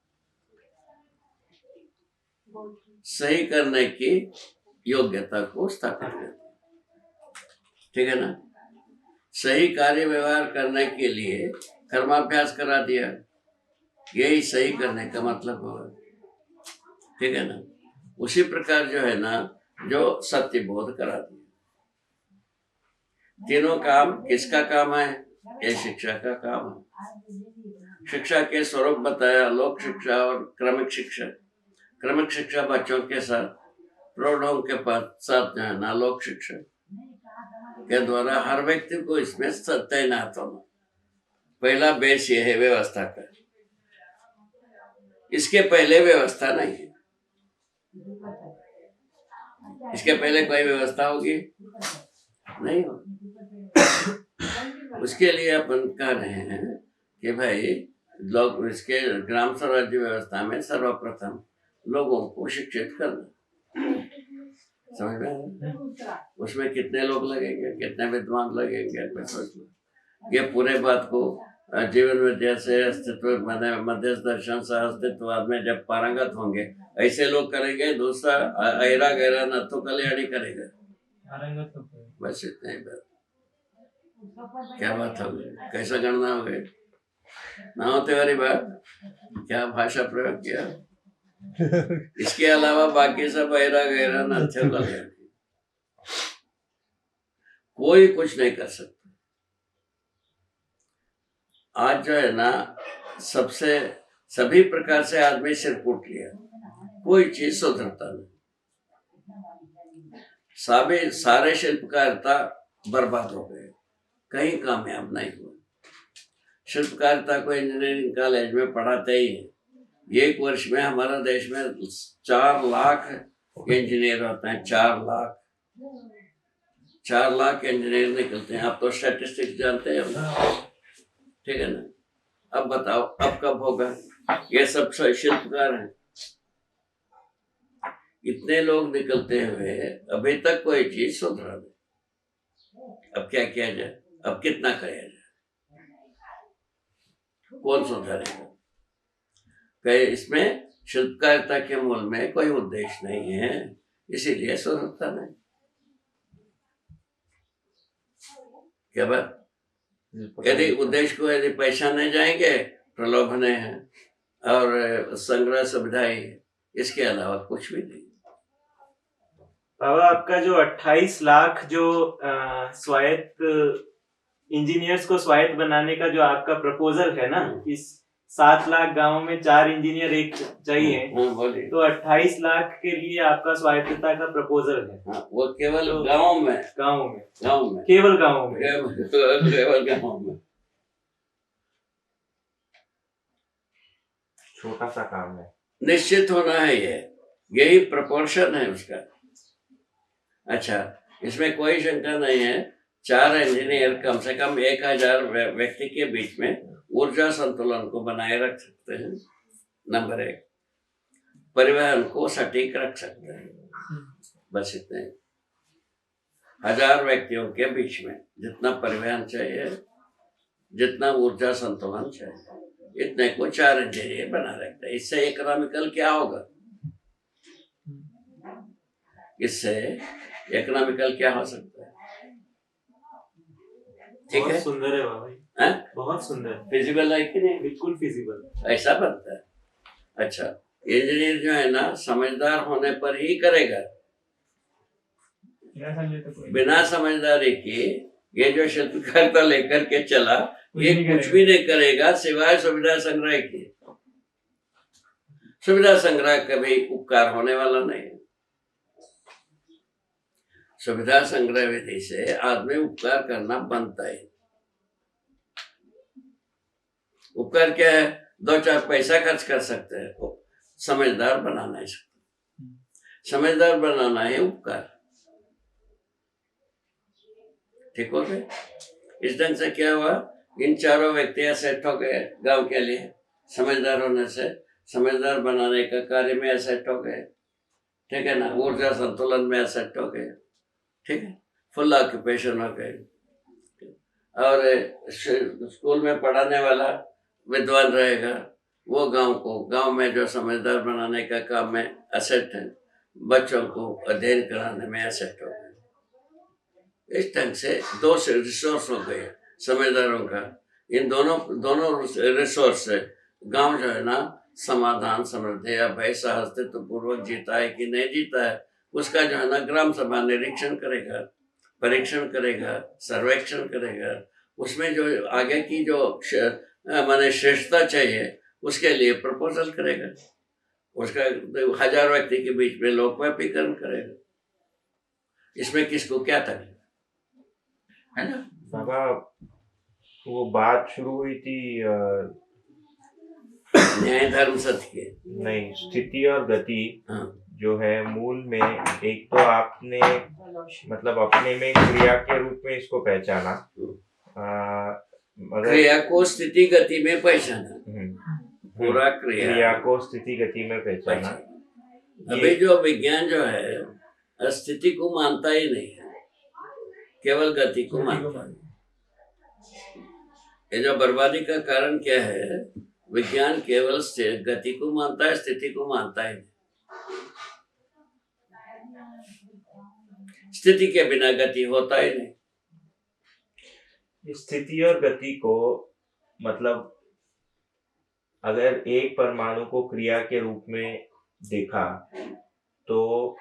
सही करने की योग्यता को स्थापित कर। ठीक है ना? सही कार्य व्यवहार करने के लिए कर्माभ्यास करा दिया, यही सही करने का मतलब हुआ। ठीक है ना? उसी प्रकार जो है ना, जो सत्य बोध करा दिया। तीनों काम किसका काम है? ये शिक्षा का काम है। शिक्षा के स्वरूप बताया, लोक शिक्षा और क्रमिक शिक्षा। क्रमिक शिक्षा बच्चों के साथ, प्रौढ़ों के साथ जो है ना, लोक शिक्षा के द्वारा हर व्यक्ति को इसमें तैनात होना। पहला बेस ये है व्यवस्था का। इसके पहले व्यवस्था नहीं है। इसके पहले कोई व्यवस्था होगी नहीं होगी। उसके लिए अपन कह रहे हैं कि भाई लोग इसके ग्राम स्वराज्य व्यवस्था में सर्वप्रथम लोगों को शिक्षित करना। समझ में आया? उसमें कितने लोग लगेंगे, कितने विद्वान लगेंगे, सोच लो। ये पूरे बात को जीवन विद्या से अस्तित्व मध्यस्थ दर्शन से अस्तित्ववाद में जब पारंगत होंगे, ऐसे लोग करेंगे। दूसरा ऐरा गहरा न तो कल्याणी करेगा। बस इतना ही बात। क्या बात हो गई? कैसा गणना हो गई? ना होते वाली बात। क्या भाषा प्रयोग किया? इसके अलावा बाकी सब ऐरा गहरा न तो कल्याणी। कोई कुछ नहीं कर सकता। आज जो है ना, सभी प्रकार से आदमी सिर कूट लिया, कोई चीज सुधरता नहीं। सारे शिल्पकारिता बर्बाद हो गए, कहीं कामयाब नहीं हुआ। शिल्पकारिता को इंजीनियरिंग कॉलेज में पढ़ाते ही है। एक वर्ष में हमारा देश में 4 लाख इंजीनियर होते हैं। 4 लाख इंजीनियर निकलते हैं। आप तो स्टैटिस्टिक्स जानते हैं। ठीक है ना? अब बताओ, अब कब होगा? ये सब शिल्पकार हैं। इतने लोग निकलते हुए अभी तक कोई चीज सुधरा नहीं। अब क्या किया जाए? अब कितना किया जाए? कौन सुधारेगा? कहीं इसमें शिल्पकारिता के मूल में कोई उद्देश्य नहीं है, इसीलिए सुधरता नहीं। क्या बात? यदि उद्देश्य को यदि पैसा नहीं जाएंगे प्रलोभने हैं और संग्रह सुविधाएं हैं, इसके अलावा कुछ भी नहीं। बाबा आपका जो 28 लाख जो स्वायत्त इंजीनियर्स को स्वायत्त बनाने का जो आपका प्रपोजल है ना, इस 7 लाख गांवों में 4 इंजीनियर एक चाहिए, बोलिए। तो 28 लाख के लिए आपका स्वायत्तता का प्रपोजल है। वो केवल गाँव में केवल गाँवों में केवल गाँव में छोटा सा काम है, निश्चित होना है। यही प्रपोर्शन है उसका। अच्छा, इसमें कोई शंका नहीं है, 4 इंजीनियर कम से कम 1000 व्यक्ति के बीच में ऊर्जा संतुलन को बनाए रख सकते हैं। नंबर 1, परिवहन को सटीक रख सकते हैं। बस इतने 1000 व्यक्तियों के बीच में जितना परिवहन चाहिए, जितना ऊर्जा संतुलन चाहिए, इतने को 4 इंजीनियर बना रखते हैं। इससे इकोनॉमिकल क्या होगा? इससे इकोनॉमिकल क्या हो सकता है? ठीक है, सुंदर है बाबा, बहुत सुंदर, फिजिबल है कि नहीं? बिल्कुल फिजिबल, ऐसा बनता है। अच्छा, इंजीनियर जो है ना, समझदार होने पर ही करेगा। बिना समझदारी की ये जो शिल्पकार लेकर के चला, ये कुछ भी नहीं करेगा सिवाय सुविधा संग्रह की। सुविधा संग्रह कभी उपकार होने वाला नहीं है। सुविधा संग्रह विधि से आदमी उपकार करना बनता है। उपकार क्या है? 2-4 पैसा खर्च कर सकते हैं, तो समझदार बनाना है सकते। समझदार बनाना है उपकार। ठीक हो गए? इस ढंग से क्या हुआ, इन 4 व्यक्ति सेट हो गए गांव के लिए। समझदार होने से समझदार बनाने का कार्य में सेट हो गए। ठीक है ना? ऊर्जा संतुलन में सेट हो गए। ठीक है, फुल ऑक्यूपेशन हो गए। और स्कूल में पढ़ाने वाला विद्वान रहेगा, वो गांव में जो समझदार बनाने का काम में असेट है, बच्चों को अध्ययन कराने में असेट हो गए। इस ढंग से 2 रिसोर्स हो गए समझदारों का। इन दोनों रिसोर्स से गांव जो है ना, समाधान, समृद्धि, अभय, सहअस्तित्व पूर्वक जीता है कि नहीं जीता है, उसका जो है ना ग्राम सभा निरीक्षण करेगा, परीक्षण करेगा, सर्वेक्षण करेगा। उसमें जो आगे की जो माने श्रेष्ठता चाहिए, उसके लिए प्रपोजल करेगा। उसका 1000 व्यक्ति के बीच में लोकव्यापीकरण करेगा। इसमें किसको क्या तकलीफ है ना? बाबा, वो बात शुरू हुई थी न्याय धर्म सत्य के, नहीं, स्थिति और गति। हाँ। जो है मूल में, एक तो आपने मतलब अपने में क्रिया के रूप में इसको पहचाना, क्रिया को स्थिति गति में पहचाना, पूरा क्रिया को स्थिति गति में पहचाना। अभी जो विज्ञान जो है स्थिति को मानता ही नहीं है, केवल गति को मानता है। ये जो बर्बादी का कारण क्या है? विज्ञान केवल गति को मानता है, स्थिति को मानता ही नहीं। स्थिति के बिना गति होता ही नहीं। स्थिति और गति को मतलब अगर एक परमाणु को क्रिया के रूप में देखा, तो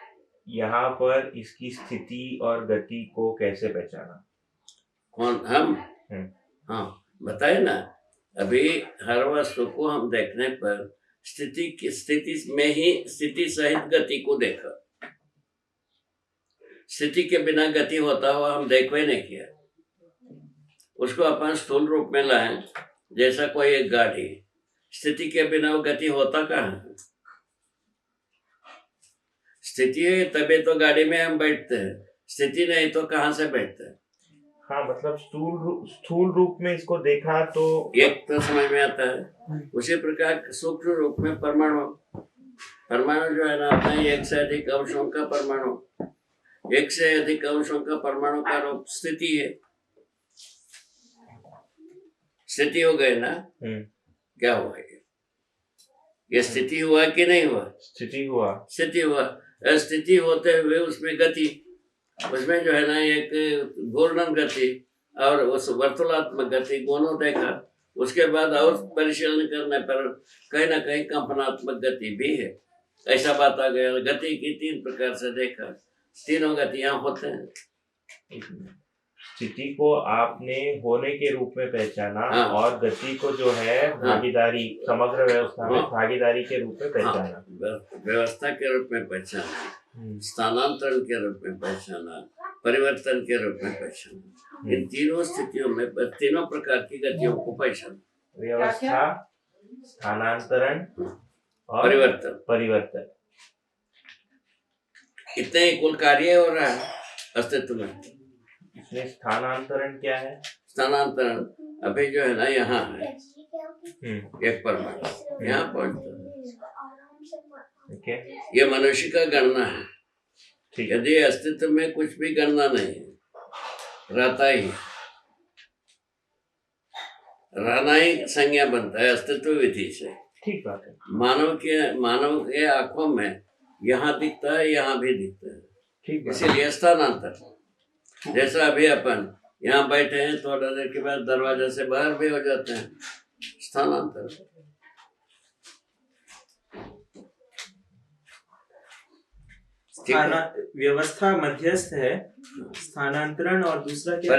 यहाँ पर इसकी स्थिति और गति को कैसे पहचाना? कौन? हम? हाँ, बताए ना। अभी हर वस्तु को हम देखने पर स्थिति में ही स्थिति सहित गति को देखा। स्थिति के बिना गति होता हुआ हम देखो ही नहीं किया। उसको अपन स्थूल रूप में लाएं, जैसा कोई एक गाड़ी, स्थिति के बिना वो गति होता कहाँ है? स्थिति है तभी तो गाड़ी में हम बैठते हैं, स्थिति नहीं तो कहाँ से बैठते हैं? हाँ, मतलब स्थूल रूप में इसको देखा तो एक तो समझ में आता है। उसी प्रकार सूक्ष्म रूप में परमाणु जो है ना, अपने एक से अधिक अंशों का परमाणु, एक से अधिक अंशों का परमाणु का रूप स्थिति है। स्थिति हो गए ना? क्या हुआ? ये स्थिति हुआ कि नहीं हुआ? स्थिति हुआ। स्थिति हुआ। स्थिति होते हुए उसमें गति, उसमें जो है ना एक घूर्णन गति और उस वर्तुलात्मक गति दोनों देखा। उसके बाद और परिशीलन करने पर कहीं ना कहीं कंपनात्मक गति भी है। ऐसा बात आ गया। गति की 3 प्रकार से देखा, तीनों गतियां होते हैं। स्थिति को आपने होने के रूप में पहचाना, हाँ। और गति को जो है भागीदारी, समग्र व्यवस्था में हाँ। भागीदारी के रूप में पहचाना। व्यवस्था के रूप में पहचाना, स्थानांतरण के रूप में पहचाना, परिवर्तन के रूप में पहचाना। इन तीनों स्थितियों में तीनों प्रकार की गतियों को पहचाना। व्यवस्था, स्थानांतरण और परिवर्तन। इतने ही कुल कार्य हो रहा है अस्तित्व में। इसमें स्थानांतरण क्या है? स्थानांतरण अभी जो है ना, यहाँ है एक परमाणु, यहाँ पहुंचता है। ये मनुष्य का गणना है। यदि अस्तित्व में कुछ भी गणना नहीं है, रहता ही, रहना ही संज्ञा बनता है अस्तित्व विधि से। ठीक बात है। मानव के आंखों में यहाँ दिखता है, यहाँ भी दिखता है। ठीक, इसीलिए स्थानांतर। जैसा अभी अपन यहाँ बैठे हैं, थोड़ा देर के बाद दरवाजे से बाहर भी हो जाते हैं, स्थानांतर। व्यवस्था मध्यस्थ है, स्थानांतरण और दूसरा क्या?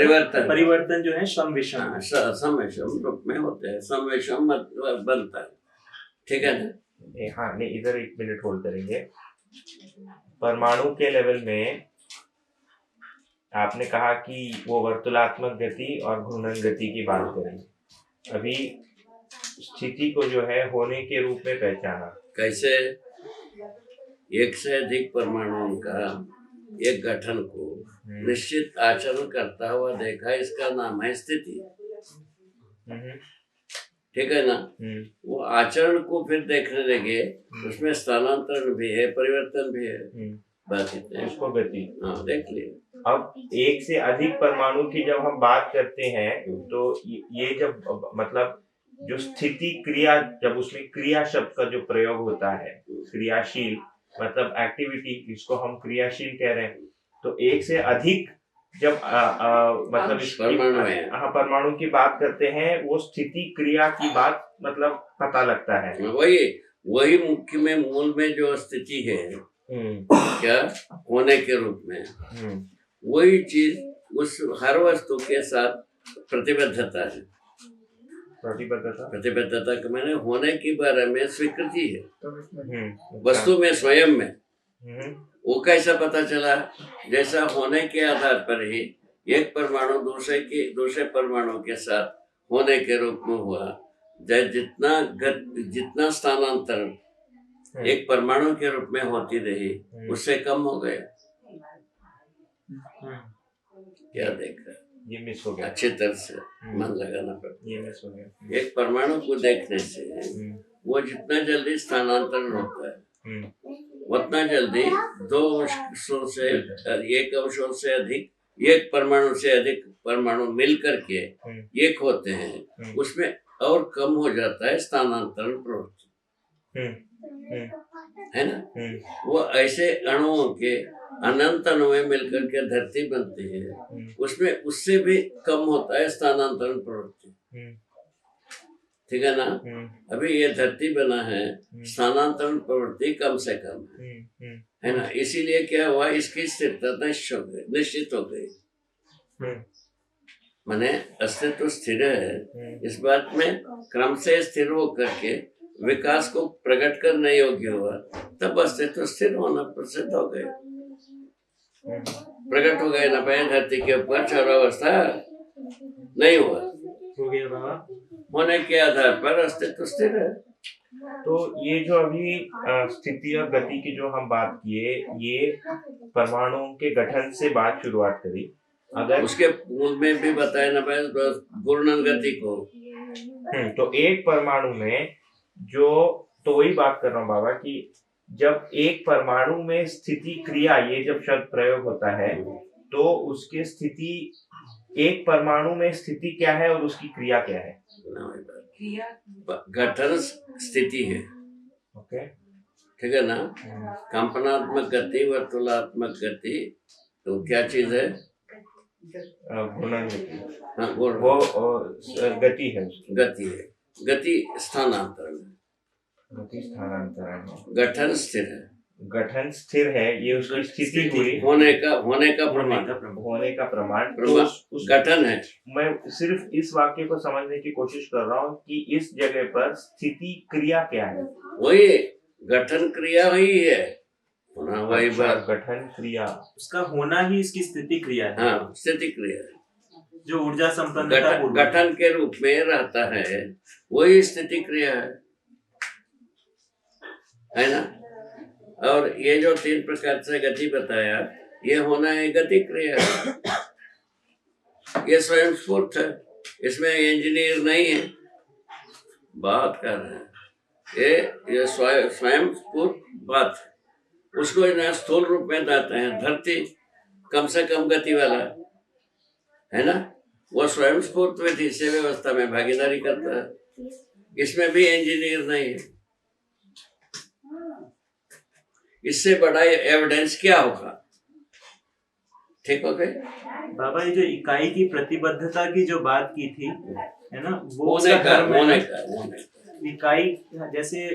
परिवर्तन जो है सम विषम। सम विषम रूप में होते हैं, सम विषम बनता है। ठीक है ना? हाँ, नहीं, इधर 1 मिनट होल्ड करेंगे। परमाणु के लेवल में आपने कहा कि वो वर्तुलात्मक गति और घूर्णन गति की बात करेंगे। अभी स्थिति को जो है होने के रूप में पहचाना। कैसे? एक से अधिक परमाणुओं का एक गठन को निश्चित आचरण करता हुआ देखा, इसका नाम है स्थिति। ठीक है ना? वो आचरण को फिर देखने लगे, उसमें स्थानांतरण भी है, परिवर्तन भी है। बात इतने, उसको गति। हाँ, देख लिए। अब एक से अधिक परमाणु की जब हम बात करते हैं, तो ये जब मतलब जो स्थिति क्रिया, जब उसमें क्रिया शब्द का जो प्रयोग होता है, क्रियाशील मतलब एक्टिविटी, इसको हम क्रियाशील कह रहे हैं। तो एक से अधिक जब मतलब परमाणु की बात करते हैं, वो स्थिति क्रिया की बात मतलब पता लगता है। वही मुख्य में मूल में जो स्थिति है, क्या होने के रूप में, वही चीज उस हर वस्तु के साथ प्रतिबद्धता है। प्रतिबद्धता के मैंने होने के बारे में स्वीकृति है वस्तु में, स्वयं में। वो कैसा पता चला? जैसा होने के आधार पर ही एक परमाणु दूसरे परमाणु के साथ होने के रूप में हुआ, जितना स्थानांतरण एक परमाणु के रूप में होती रही, उससे कम हो गया। क्या देखा? ये मिस हो गया। अच्छी तरह से मन लगाना पड़ता। ये मिस हो गया। एक परमाणु को देखने से वो जितना जल्दी स्थानांतरण होता है, उतना जल्दी 2 अंशों से 1 अंशों से अधिक, एक परमाणु से अधिक परमाणु मिल करके एक होते हैं, उसमें और कम हो जाता है स्थानांतरण प्रवृत्ति, है ना? वो ऐसे अणुओं के अनंत अणुएं मिलकर के धरती बनती है, उसमें उससे भी कम होता है स्थानांतरण प्रवृत्ति। ठीक है ना? अभी ये धरती बना है, स्थानांतरण प्रवृत्ति कम से कम है ना? इसीलिए क्या हुआ, इसकी स्थिरता निश्चित हो गई। माने अस्तित्व स्थिर है, इस बात में क्रम से स्थिर होकर के विकास को प्रकट करने योग्य हुआ, तब अस्तित्व स्थिर होना प्रसिद्ध हो गए, प्रकट हो गए। न पाए धरती के ऊपर चौरावस्था नहीं हुआ, हो गया बाबा। होने के आधार पर अस्तित्व स्थिर है। तो ये जो अभी स्थिति और गति की जो हम बात किए, ये परमाणुओं के गठन से बात शुरुआत करी। अगर उसके मूल में भी बताया ना पाए घूर्णन गति को, तो एक परमाणु में जो, तो वही बात कर रहा हूँ बाबा कि जब एक परमाणु में स्थिति क्रिया, ये जब शब्द प्रयोग होता है, तो उसकी स्थिति, एक परमाणु में स्थिति क्या है और उसकी क्रिया क्या है? गठन स्थिति है। ओके, ठीक है ना? कंपनात्मक गति, वर्तुलात्मक गति, तो क्या चीज है? घूर्णन हाँ घूर्णन वो गति है उसकी। गति है, गति स्थानांतरण है, गति स्थानांतरण है, गठन स्थिर है, गठन स्थिर है, ये उसकी स्थिति हुई, होने का प्रमाण, होने का प्रमाण। तो गठन है। मैं सिर्फ इस वाक्य को समझने की कोशिश कर रहा हूँ कि इस जगह पर स्थिति क्रिया क्या है। वही गठन क्रिया वही है, होना वही बात। गठन क्रिया, उसका होना ही इसकी स्थिति क्रिया है। हाँ स्थिति क्रिया है, जो ऊर्जा संपन्नता गठन के रूप में रहता है, वही स्थिति क्रिया है ना। और ये जो 3 प्रकार से गति बताया, ये होना है गति क्रिया, ये स्वयं स्फूर्त है, इसमें इंजीनियर नहीं है, बात कर रहे हैं, ये स्वयं स्फूर्त बात है। उसको ना स्थूल रूप में लाते हैं, धरती कम से कम गति वाला है ना, वो स्वयं स्फूर्त विधि से व्यवस्था में भागीदारी करता है, इसमें भी इंजीनियर नहीं है। इससे बड़ा एविडेंस क्या होगा? ठीक हो गए बाबा। ये जो इकाई की प्रतिबद्धता की जो बात की थी, है ना, वो होने का इकाई जैसे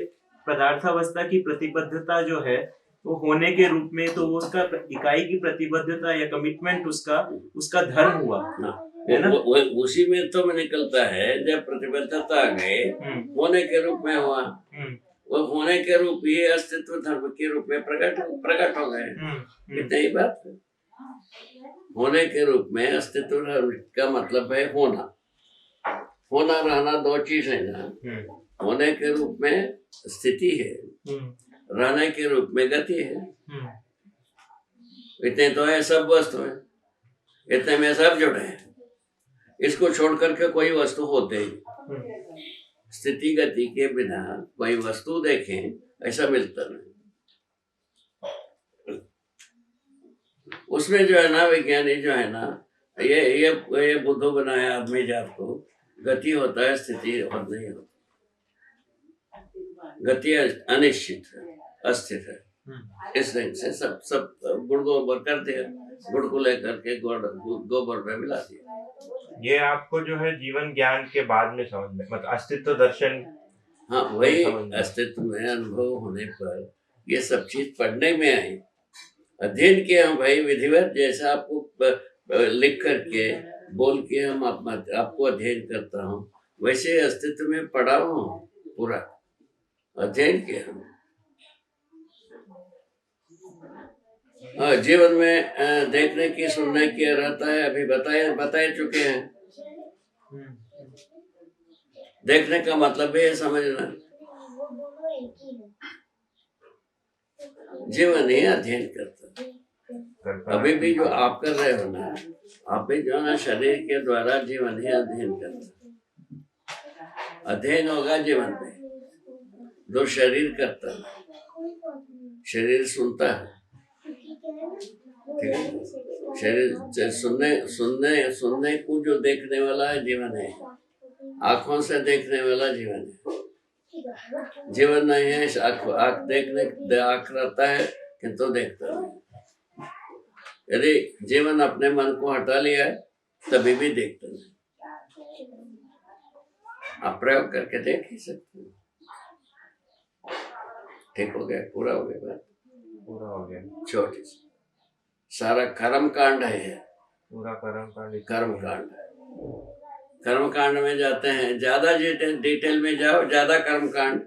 पदार्थावस्था की प्रतिबद्धता जो है वो होने के रूप में, तो वो उसका इकाई की प्रतिबद्धता या कमिटमेंट उसका धर्म हुआ, है ना। उसी में तो में निकलता है, जब प्रतिबद्धता आ गए होने के रूप में हुआ, वो होने के रूप ये अस्तित्व धर्म के रूप में प्रकट हो गए। इतनी ही बात है। होने के रूप में अस्तित्व धर्म का मतलब है होना, होना रहना 2 चीज है ना। होने के रूप में स्थिति है, रहने के रूप में गति है। इतने तो है, सब वस्तु है, इतने में सब जुड़े हैं। इसको छोड़ करके कोई वस्तु होते ही, स्थिति गति के बिना कोई वस्तु देखें ऐसा मिलता नहीं। उसमें जो है ना, विज्ञानी जो है ना, ये बुद्धू बनाया आदमी जात को, गति होता है, स्थिति और नहीं होता। गति अनिश्चित है, अस्थिर है। इस ढंग से सब गुड़ गोबर कर दिया, गुड़ को लेकर के गोबर में मिला दिया। ये आपको जो है जीवन ज्ञान के बाद में समझ में, मतलब अस्तित्व दर्शन। हाँ वही अस्तित्व में अनुभव होने पर ये सब चीज पढ़ने में आई, अध्ययन किया हम भाई विधिवत, जैसा आपको लिख करके बोल के हम आपको अध्ययन करता हूँ, वैसे अस्तित्व में पढ़ा हूँ, पूरा अध्ययन किया हम। जीवन में देखने की सुनने की रहता है, अभी बताए चुके हैं। देखने का मतलब है समझना, जीवन ही अध्ययन करता। अभी भी जो आप कर रहे हो ना, आप भी जो ना शरीर के द्वारा जीवन ही अध्ययन करता। अध्ययन होगा जीवन में, जो शरीर करता है, शरीर सुनता है, ठीक है। शरीर सुनने को जो देखने वाला है जीवन है, आंखों से देखने वाला जीवन है। जीवन नहीं है, आंख रहता है किंतु देखता नहीं। यदि जीवन अपने मन को हटा लिया है तभी भी देखता नहीं। आप प्रयोग करके देख ही सकते हैं। ठीक हो गया, पूरा हो गया बात, पूरा हो गया। छोटी सी सारा कर्म कांड है, पूरा कर्म कांड है। कर्म कांड में जाते हैं, ज्यादा डिटेल में जाओ ज्यादा कर्म कांड,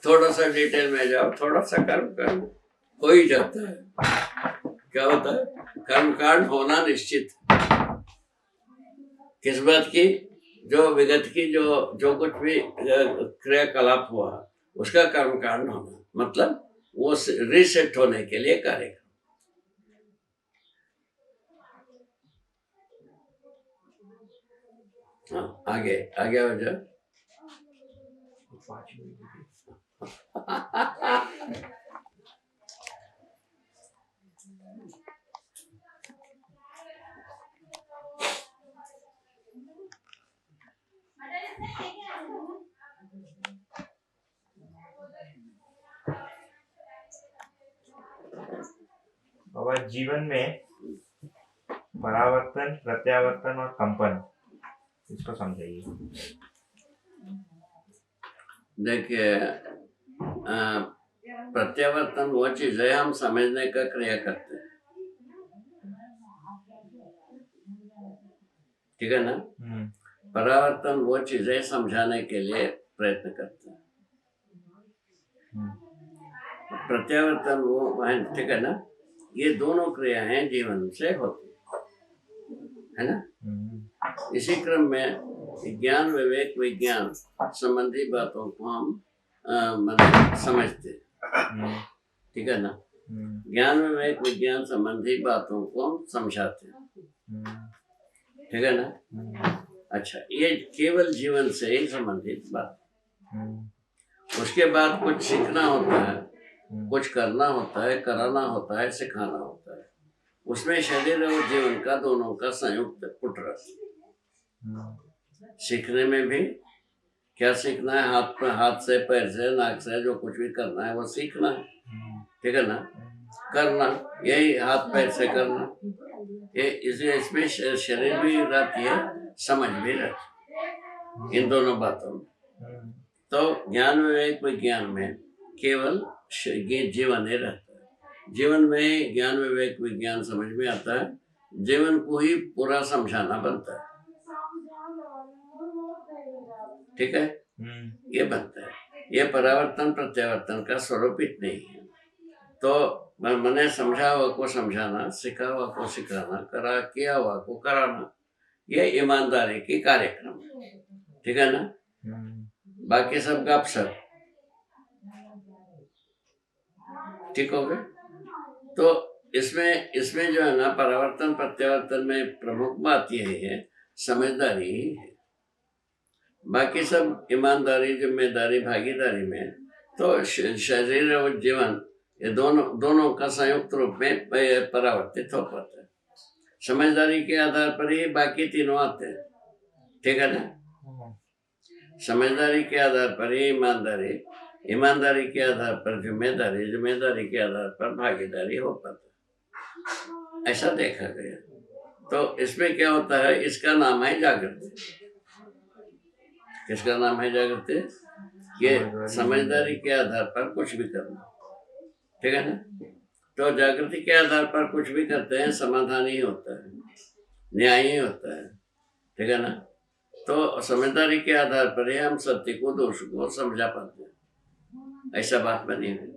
थोड़ा सा डिटेल में जाओ थोड़ा सा कर्म कांड, हो ही जाता है। क्या होता है? कर्म कांड होना निश्चित। किस बात की? जो विगत की जो कुछ भी क्रियाकलाप हुआ उसका कर्म कांड होना, मतलब वो रीसेट होने के लिए कार्य। हाँ, आगे हो जाओ। बाबा जीवन में परावर्तन, प्रत्यावर्तन और कंपन, इसको समझाइए। देखिए, प्रत्यावर्तन वो चीज है हम समझने का क्रिया करते हैं, ठीक है ना। परावर्तन वो चीज है समझाने के लिए प्रयत्न करते हैं। प्रत्यावर्तन वो है, ठीक है ना। ये दोनों क्रियाएं जीवन से होती है ना। इसी क्रम में ज्ञान विवेक विज्ञान संबंधी बातों को हम मतलब समझते हैं, ठीक है ना। ज्ञान विवेक विज्ञान संबंधी बातों को हम समझाते हैं, ठीक है ना। अच्छा, ये केवल जीवन से ही संबंधित बात। उसके बाद कुछ सीखना होता है, कुछ करना होता है, कराना होता है, सिखाना होता है। उसमें शरीर और जीवन का दोनों का संयुक्त पुट सीखने में भी क्या सीखना है, हाथ से, पैर से, नाक से, जो कुछ भी करना है वो सीखना है, ठीक है ना। करना यही हाथ पैर से करना, ये इसमें शरीर भी रहती है, समझ भी रहती है, इन दोनों बातों में। तो ज्ञान विवेक विज्ञान में केवल जीवन ही रहता है। जीवन में ज्ञान विवेक विज्ञान समझ में आता है, जीवन को ही पूरा समझाना बनता है, ठीक है। ये बनता है, ये परावर्तन प्रत्यावर्तन का स्वरूप इतने ही है। तो मैंने समझा हुआ को समझाना, सिखा हुआ को सिखाना, किया हुआ को कराना, ये ईमानदारी की कार्यक्रम, ठीक है ना। बाकी सब गपशप, ठीक हो गए। तो इसमें जो है ना, परावर्तन प्रत्यावर्तन में प्रमुख बात यही है, समझदारी ही है। बाकी सब ईमानदारी, जिम्मेदारी, भागीदारी में तो शरीर और जीवन ये दोनों का संयुक्त रूप में परावर्तित हो पाता है। समझदारी के आधार पर ही बाकी तीनों आते हैं, ठीक है ना। समझदारी के आधार पर ही ईमानदारी, ईमानदारी के आधार पर जिम्मेदारी, जिम्मेदारी के आधार पर भागीदारी हो पाता है, ऐसा देखा गया। तो इसमें क्या होता है, इसका नाम है जागृति। किसका नाम है जागृति? ये समझदारी के आधार पर कुछ भी करना, ठीक है ना। तो जागृति के आधार पर कुछ भी करते हैं, समाधान ही होता है, न्याय ही होता है, ठीक है ना। तो समझदारी के आधार पर ही हम सत्य को, दोष को समझा पाते हैं, ऐसा बात बनी हुई।